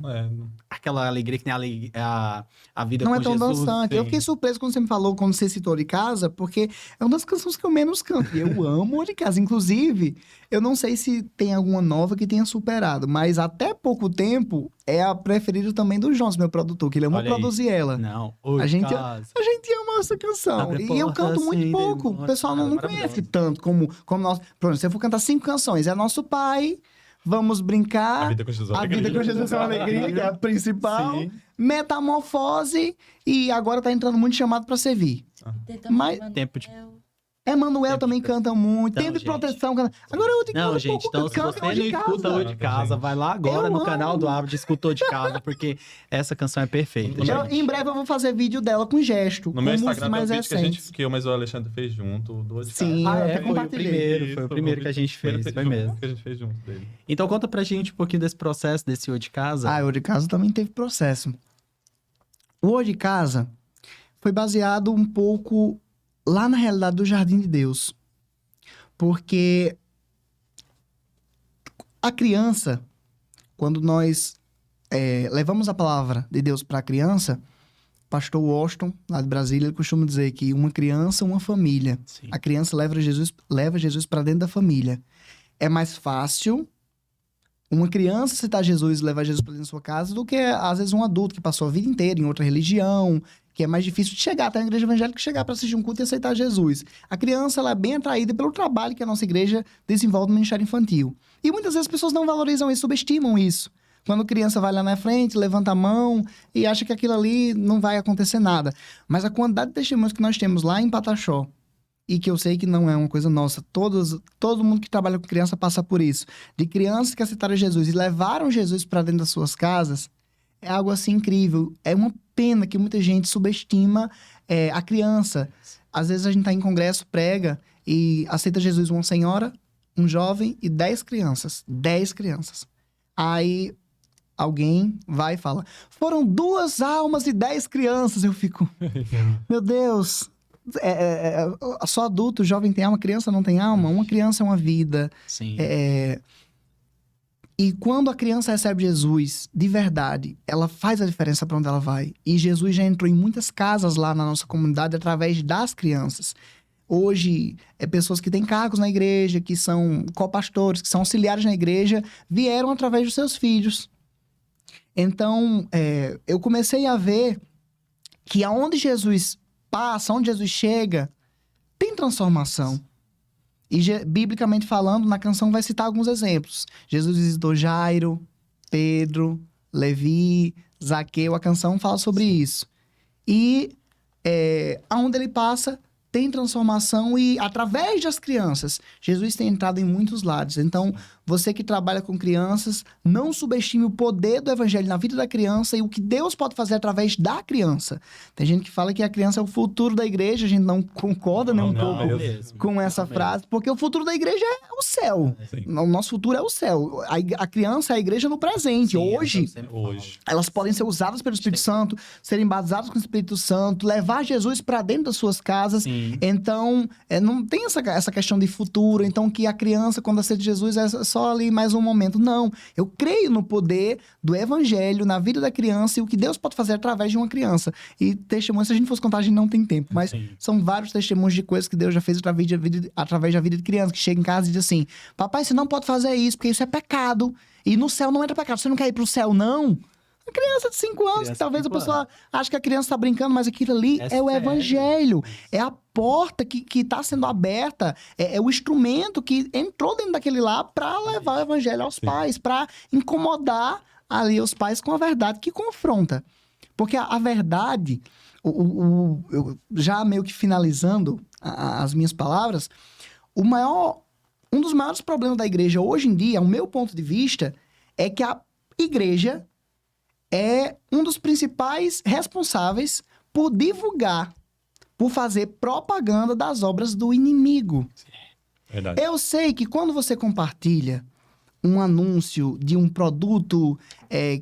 aquela alegria que nem a vida Não com é tão Jesus. dançante. Eu sim. fiquei surpreso quando você me falou, quando você citou de casa, porque é uma das canções que eu menos canto. E eu amo de casa. Inclusive, eu não sei se tem alguma nova que tenha superado, mas até pouco tempo é a preferida também do Jones, meu produtor, que ele amou Olha aí. produzir ela. Não, o A gente- caso. A gente ama essa canção. Abre E eu canto portas muito sem pouco. demora. O pessoal não Maravilhoso. conhece tanto como nós. Pronto, se eu for cantar 5 canções, é Nosso Pai, Vamos A Brincar, vida com Jesus é uma A Vida com Jesus é uma Alegria, que é a principal, Sim. Metamorfose e agora tá entrando muito chamado pra servir. Mas- Tempo de- Emanuel Tempo também de- canta muito, Então, Tempo de gente. Proteção. Agora eu te Não, canto gente, pouco, então eu se canto você não de escuta casa. o de casa, vai lá agora Eu no canal amo. do Abd, escutou de casa, porque essa canção é perfeita, gente. Em breve eu vou fazer vídeo dela com gesto, No com meu músicas Instagram tem um mais vídeo que a gente, recentes. que eu, mas o Alexandre fez junto, do de Sim, casa. eu até foi o compartilhei. primeiro, Isso, foi o primeiro que a gente fez, foi mesmo. Que a gente fez junto dele. Então conta pra gente um pouquinho desse processo, desse O de Casa. Ah, o de casa também teve processo. O de casa foi baseado um pouco lá na realidade do Jardim de Deus. Porque a criança, quando nós levamos a palavra de Deus para a criança, pastor Washington, lá de Brasília, ele costuma dizer que uma criança, uma família. Sim. A criança leva Jesus para dentro da família. É mais fácil uma criança citar Jesus e levar Jesus para dentro da sua casa do que, às vezes, um adulto que passou a vida inteira em outra religião, que é mais difícil de chegar até a igreja evangélica que chegar para assistir um culto e aceitar Jesus. A criança ela é bem atraída pelo trabalho que a nossa igreja desenvolve no ministério infantil. E muitas vezes as pessoas não valorizam isso, subestimam isso. Quando a criança vai lá na frente, levanta a mão e acha que aquilo ali não vai acontecer nada. Mas a quantidade de testemunhos que nós temos lá em Pataxó, e que eu sei que não é uma coisa nossa, todo mundo que trabalha com criança passa por isso, de crianças que aceitaram Jesus e levaram Jesus para dentro das suas casas, é algo assim incrível. É uma pena que muita gente subestima a criança. Às vezes a gente está em congresso, prega e aceita Jesus uma senhora, um jovem e 10 crianças. 10 crianças. Aí alguém vai e fala, foram 2 almas e 10 crianças. Eu fico, meu Deus, só adulto, jovem tem alma, criança não tem alma? Uma criança é uma vida. Sim. E quando a criança recebe Jesus, de verdade, ela faz a diferença para onde ela vai. E Jesus já entrou em muitas casas lá na nossa comunidade através das crianças. hoje, pessoas que têm cargos na igreja, que são copastores, que são auxiliares na igreja, vieram através dos seus filhos. Então, eu comecei a ver que aonde Jesus passa, onde Jesus chega, tem transformação. E biblicamente falando, na canção vai citar alguns exemplos. Jesus visitou Jairo, Pedro, Levi, Zaqueu, a canção fala sobre isso. E aonde ele passa, tem transformação e através das crianças, Jesus tem entrado em muitos lados. Então, você que trabalha com crianças, não subestime o poder do evangelho na vida da criança e o que Deus pode fazer através da criança. Tem gente que fala que a criança é o futuro da igreja, a gente não concorda nem um pouco com essa frase, porque o futuro da igreja é o céu. Sim. O nosso futuro é o céu. A criança é a igreja no presente. Hoje, elas podem ser usadas pelo Espírito Santo, serem batizadas com o Espírito Santo, levar Jesus para dentro das suas casas. Sim. Então, não tem essa questão de futuro. Então, que a criança, quando aceita Jesus, é só ali mais um momento. Não. Eu creio no poder do evangelho na vida da criança e o que Deus pode fazer através de uma criança. E testemunhos, se a gente fosse contar, a gente não tem tempo. Mas são vários testemunhos de coisas que Deus já fez através da vida de criança, que chega em casa e diz assim: papai, você não pode fazer isso, porque isso é pecado. E no céu não entra pecado. Você não quer ir pro céu, não? Uma criança de 5 anos, que talvez a pessoa ache que a criança está brincando, mas aquilo ali é o evangelho. É a porta que está sendo aberta, é o instrumento que entrou dentro daquele lá para levar o evangelho aos pais, para incomodar ali os pais com a verdade que confronta. Porque a verdade, eu já meio que finalizando as minhas palavras, um dos maiores problemas da igreja hoje em dia, o meu ponto de vista, é que a igreja é um dos principais responsáveis por divulgar, por fazer propaganda das obras do inimigo. Verdade. Eu sei que quando você compartilha um anúncio de um produto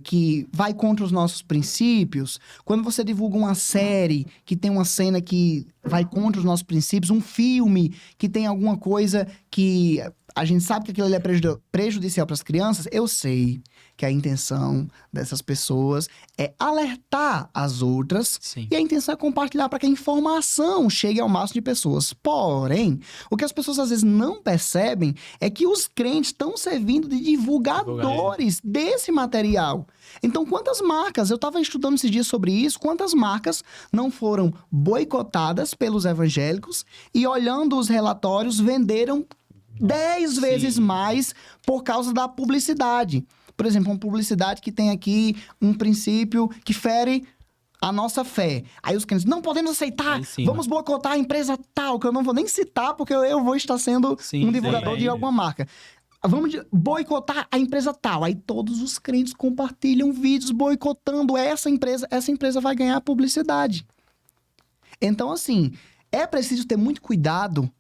que vai contra os nossos princípios, quando você divulga uma série que tem uma cena que vai contra os nossos princípios, um filme que tem alguma coisa que a gente sabe que aquilo ali é prejudicial para as crianças, eu sei que a intenção dessas pessoas é alertar as outras. Sim. E a intenção é compartilhar para que a informação chegue ao máximo de pessoas. Porém, o que as pessoas às vezes não percebem é que os crentes estão servindo de divulgadores desse material. Então, quantas marcas, eu estava estudando esses dias sobre isso, quantas marcas não foram boicotadas pelos evangélicos e, olhando os relatórios, venderam 10 vezes mais por causa da publicidade. Por exemplo, uma publicidade que tem aqui um princípio que fere a nossa fé. Aí os crentes, não podemos aceitar, vamos boicotar a empresa tal, que eu não vou nem citar, porque eu vou estar sendo um divulgador de alguma marca. Vamos boicotar a empresa tal. Aí todos os crentes compartilham vídeos boicotando essa empresa vai ganhar publicidade. Então, assim, é preciso ter muito cuidado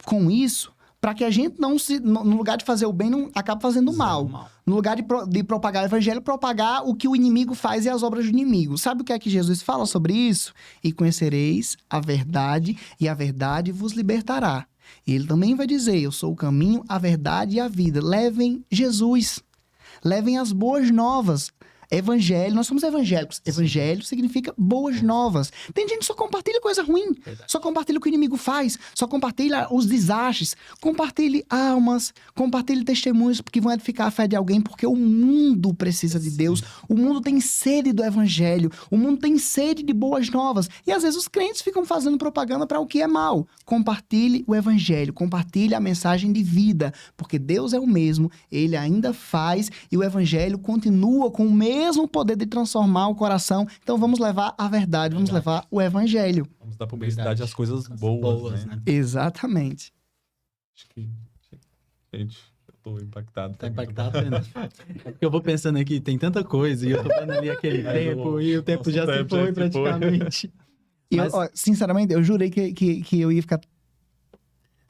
com isso, para que a gente não no lugar de fazer o bem, não acabe fazendo mal. No lugar de propagar o evangelho, propagar o que o inimigo faz e as obras do inimigo. Sabe o que é que Jesus fala sobre isso? E conhecereis a verdade, e a verdade vos libertará. E ele também vai dizer, eu sou o caminho, a verdade e a vida. Levem Jesus. Levem as boas novas. Evangelho, nós somos evangélicos. Evangelho significa boas novas. Tem gente que só compartilha coisa ruim. Só compartilha o que o inimigo faz. Só compartilha os desastres. Compartilhe almas. Compartilhe testemunhos que vão edificar a fé de alguém. Porque o mundo precisa de Deus. O mundo tem sede do evangelho. O mundo tem sede de boas novas. E às vezes os crentes ficam fazendo propaganda para o que é mal. Compartilhe o evangelho. Compartilhe a mensagem de vida. Porque Deus é o mesmo. Ele ainda faz. E o evangelho continua com o mesmo poder de transformar o coração. Então vamos levar a verdade, vamos levar o evangelho. Vamos dar publicidade às coisas boas, né? Exatamente. Acho que... Gente, eu tô impactado. Tá impactado, né? É porque eu vou pensando aqui, tem tanta coisa, e eu tô vendo ali aquele tempo, e o tempo já se foi praticamente. E eu, sinceramente, eu jurei que eu ia ficar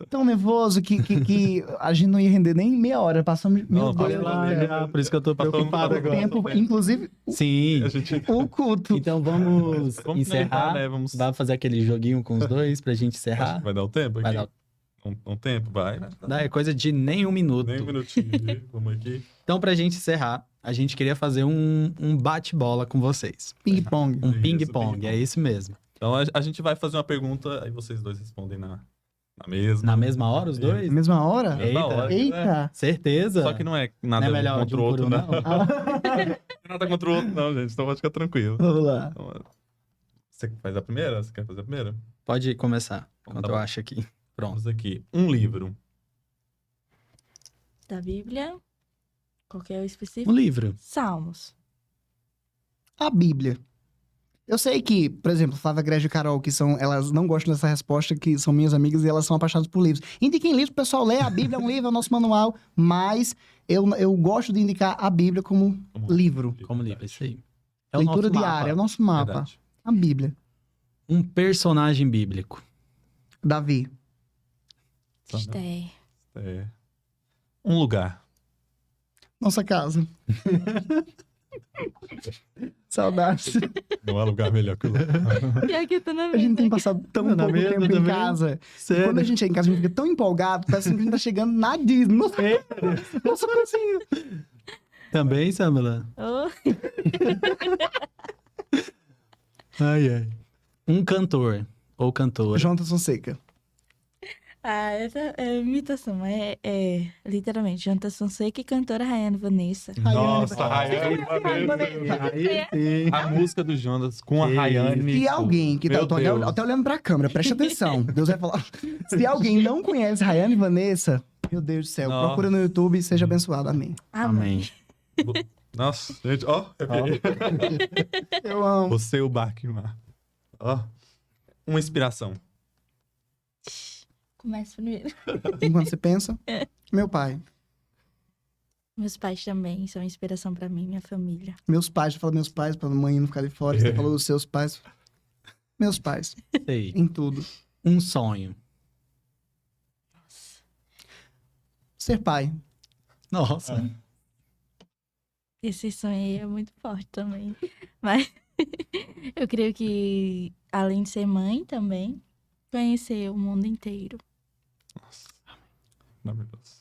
tão nervoso que a gente não ia render nem meia hora. Passamos Não, Deus lá, já, por isso que eu tô preocupado agora. tempo, inclusive Sim. o culto. Então vamos Vamos encerrar. finalizar, né? Vamos... Vai fazer aquele joguinho com os dois pra gente Acho encerrar. que vai dar o tempo aqui? Vai dar. Um tempo? Vai. Não, é coisa de nem um minuto. Nem um minutinho. Vamos aqui. Então, pra gente encerrar, a gente queria fazer um bate-bola com vocês. Ping-pong. Um Isso, ping-pong, ping-pong. é isso mesmo. Então a gente vai fazer uma pergunta, aí vocês dois respondem na Na mesma hora, os dois? Mesma hora? Eita. Na hora, né? Eita! Certeza? Só que não é Não nada é melhor de contra o um por outro, um, não. não? Nada contra o outro, não, gente. Então pode ficar tranquilo. Vamos lá. Então, você faz a primeira? Você quer fazer a primeira? Pode começar, Então enquanto tá eu bom. acho aqui. Pronto. Vamos aqui. Um livro. Da Bíblia. Qual que é o específico? Um livro. Salmos. A Bíblia. Eu sei que, por exemplo, Flávia Grégio e Carol, elas não gostam dessa resposta, que são minhas amigas e elas são apaixonadas por livros. Indiquem livros, o pessoal lê, a Bíblia é um livro, é o nosso manual, mas eu gosto de indicar a Bíblia como livro. Como livro, isso aí. É o Leitura nosso mapa. diária, é o nosso mapa. Verdade. A Bíblia. Um personagem bíblico. Davi. Esther. É. Um lugar. Nossa casa. Saudades. Não há lugar melhor que o lugar. E aqui eu tô na A gente tem mesa. passado tão Na pouco mesma tempo em também. casa. E Sério? quando a gente chega em casa, a gente fica tão empolgado, parece que a gente tá chegando na Disney. Nossa coisinha. Também, Samela? Oh, Ai, ai. Um cantor ou cantora. Jonathan Fonseca. essa é imitação, mas é literalmente Jonathan Fonseca e cantora Rayane Vanessa. Nossa, Rayane. Aí sim. A música do Jonas com a Que Rayane. Se alguém que tá, Meu eu tô Deus. até olhando pra câmera, preste atenção. Deus vai falar. Se alguém não conhece Rayane e Vanessa, meu Deus do céu, Nossa. procura no YouTube e seja abençoado. Amém. Amém. Nossa, gente, ó. Eu amo. Você e o Barquimar. Ó. Uma inspiração. Começa primeiro. Enquanto você pensa, meu pai. Meus pais também são inspiração pra mim, minha família. Meus pais, eu falo meus pais, pra mãe não ficar de fora. Você falou os seus pais. Meus pais, Sei. em tudo. Um sonho. Ser pai. Nossa. Esse sonho aí é muito forte também. Mas eu creio que, além de ser mãe também, conhecer o mundo inteiro. Maravilhoso.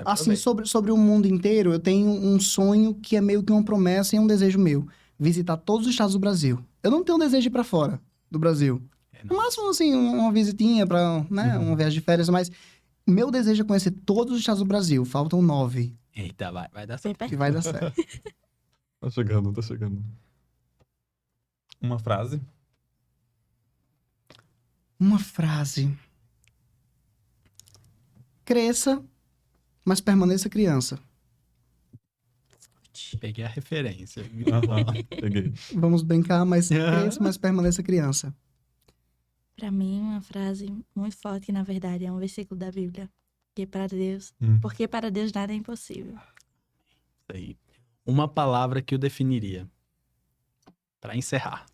Assim, sobre o mundo inteiro, eu tenho um sonho que é meio que uma promessa e um desejo meu. Visitar todos os estados do Brasil. Eu não tenho um desejo de ir pra fora do Brasil. No máximo, assim, uma visitinha pra, né, uma viagem de férias, mas meu desejo é conhecer todos os estados do Brasil. Faltam 9, Eita, vai dar Bem certo. perto. que vai dar certo. Tá chegando, tá chegando. Uma frase. Uma frase. Cresça, mas permaneça criança. Peguei a referência. Aham, peguei. Vamos brincar, mas cresça, mas permaneça criança. Pra mim, uma frase muito forte, que na verdade é um versículo da Bíblia. Que para Deus, Hum. porque para Deus nada é impossível. Isso aí. Uma palavra que o definiria. Pra encerrar.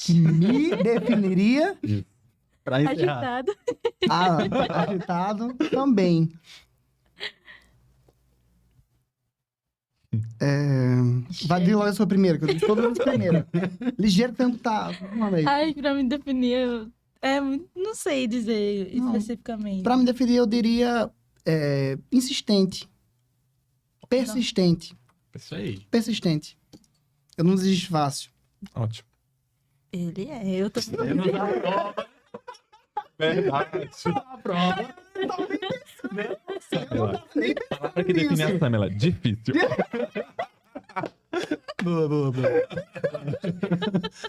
Que me definiria Pra encerrar. Agitado. agitado também. Vai de logo a sua primeira, que eu disse todas as primeiras. Ligeiro tanto tá. Manda aí. Ai, pra me definir, não sei dizer Não. especificamente. Pra me definir, eu diria insistente. Persistente. Isso aí. Persistente. Eu não desisto fácil. Ótimo. Ele é, eu tô... Verdade. A prova. Palavra que define a Samela. Difícil. Boa, boa, boa.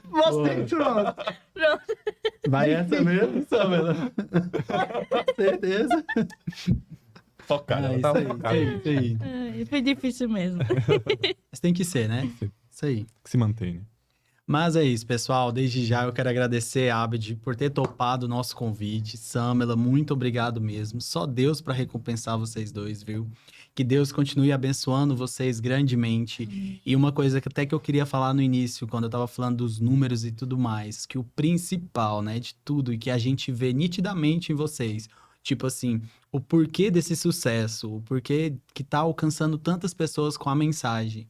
Você, pronto. Vai essa mesmo, Samela? Certeza. Focada. Ah, ela isso tava aí, focada. isso aí. Ai, foi difícil mesmo. Mas tem que ser, né? Isso aí. Que se mantém, né? Mas é isso, pessoal. Desde já eu quero agradecer a Abed por ter topado o nosso convite. Samela, muito obrigado mesmo. Só Deus para recompensar vocês dois, viu? Que Deus continue abençoando vocês grandemente. E uma coisa que até que eu queria falar no início, quando eu tava falando dos números e tudo mais, que o principal, né, de tudo e que a gente vê nitidamente em vocês, tipo assim, o porquê desse sucesso, o porquê que tá alcançando tantas pessoas com a mensagem.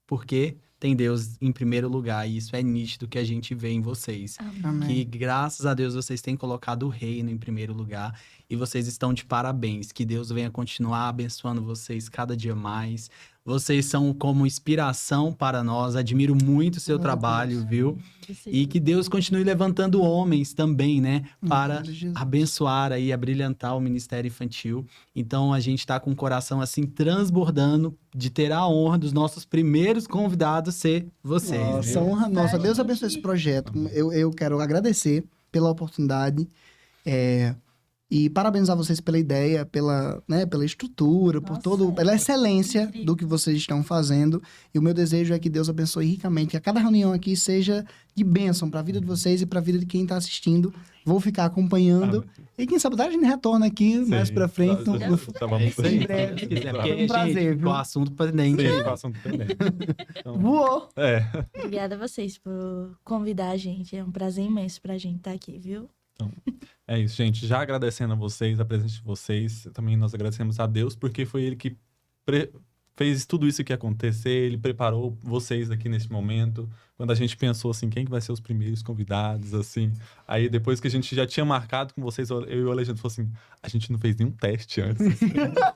Porque tem Deus em primeiro lugar, e isso é nítido que a gente vê em vocês. Amém. Que graças a Deus vocês têm colocado o reino em primeiro lugar. e vocês estão de parabéns. Que Deus venha continuar abençoando vocês cada dia mais. Vocês são como inspiração para nós. Admiro muito o seu trabalho, viu? E que Deus continue levantando homens também, né? Para abençoar aí, abrilhantar o Ministério Infantil. Então, a gente está com o coração assim transbordando de ter a honra dos nossos primeiros convidados ser vocês. Nossa, viu? honra nossa. Deus abençoe esse projeto. Eu quero agradecer pela oportunidade e parabenizar vocês pela ideia, pela estrutura, por pela excelência do que vocês estão fazendo. E o meu desejo é que Deus abençoe ricamente, que a cada reunião aqui seja de bênção para a vida de vocês e para a vida de quem está assistindo. Vou ficar acompanhando. E quem sabe a gente retorna aqui mais para frente. É isso aí. Se quiser, porque, um prazer, gente, viu? o assunto pendente. Sim, façam também. Então, Voou! Obrigada a vocês por convidar a gente. É um prazer imenso pra gente estar aqui, viu? é isso, gente. Já agradecendo a vocês, a presença de vocês. Também nós agradecemos a Deus, porque foi Ele que fez tudo isso que acontecer. Ele preparou vocês aqui nesse momento. Quando a gente pensou assim, quem que vai ser os primeiros convidados, assim. Aí depois que a gente já tinha marcado com vocês, eu e o Alexandre falou assim, a gente não fez nenhum teste antes.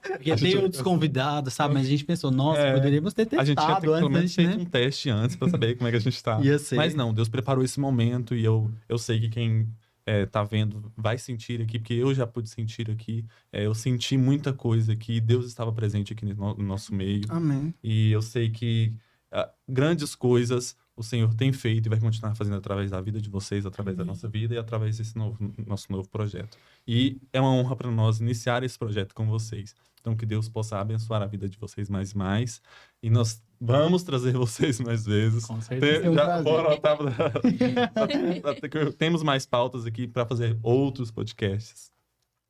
Porque tem outros convidados, sabe? Mas a gente pensou, nossa, poderíamos ter A gente tinha testado pelo menos antes, feito né? um teste antes pra saber como é que a gente tá. Ia ser. Mas não, Deus preparou esse momento e eu sei que quem tá vendo vai sentir aqui, porque eu já pude sentir aqui. Eu senti muita coisa aqui, Deus estava presente aqui no nosso meio. Amém. E eu sei que grandes coisas o Senhor tem feito e vai continuar fazendo através da vida de vocês, através da nossa vida e através desse nosso novo projeto. E é uma honra para nós iniciar esse projeto com vocês. Então, que Deus possa abençoar a vida de vocês mais e mais. E nós vamos trazer vocês mais vezes. Com certeza. É um prazer. Temos mais pautas aqui para fazer outros podcasts.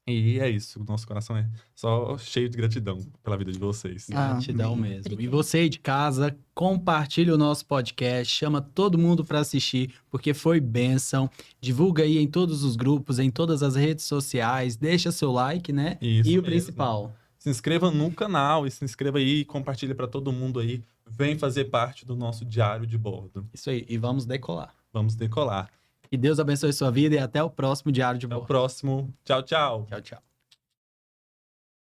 E é isso. O nosso coração é só cheio de gratidão pela vida de vocês. Gratidão Amém. mesmo. E Obrigada. você aí de casa, compartilha o nosso podcast, chama todo mundo para assistir, porque foi bênção. Divulga aí em todos os grupos, em todas as redes sociais, deixa seu like, né? Isso E o mesmo. principal, Se inscreva no canal e se inscreva aí e compartilha para todo mundo aí. Vem fazer parte do nosso diário de bordo. isso aí. E vamos decolar. Vamos decolar. Que Deus abençoe sua vida e até o próximo Diário de Até o Bordo. próximo. Tchau, tchau. Tchau, tchau.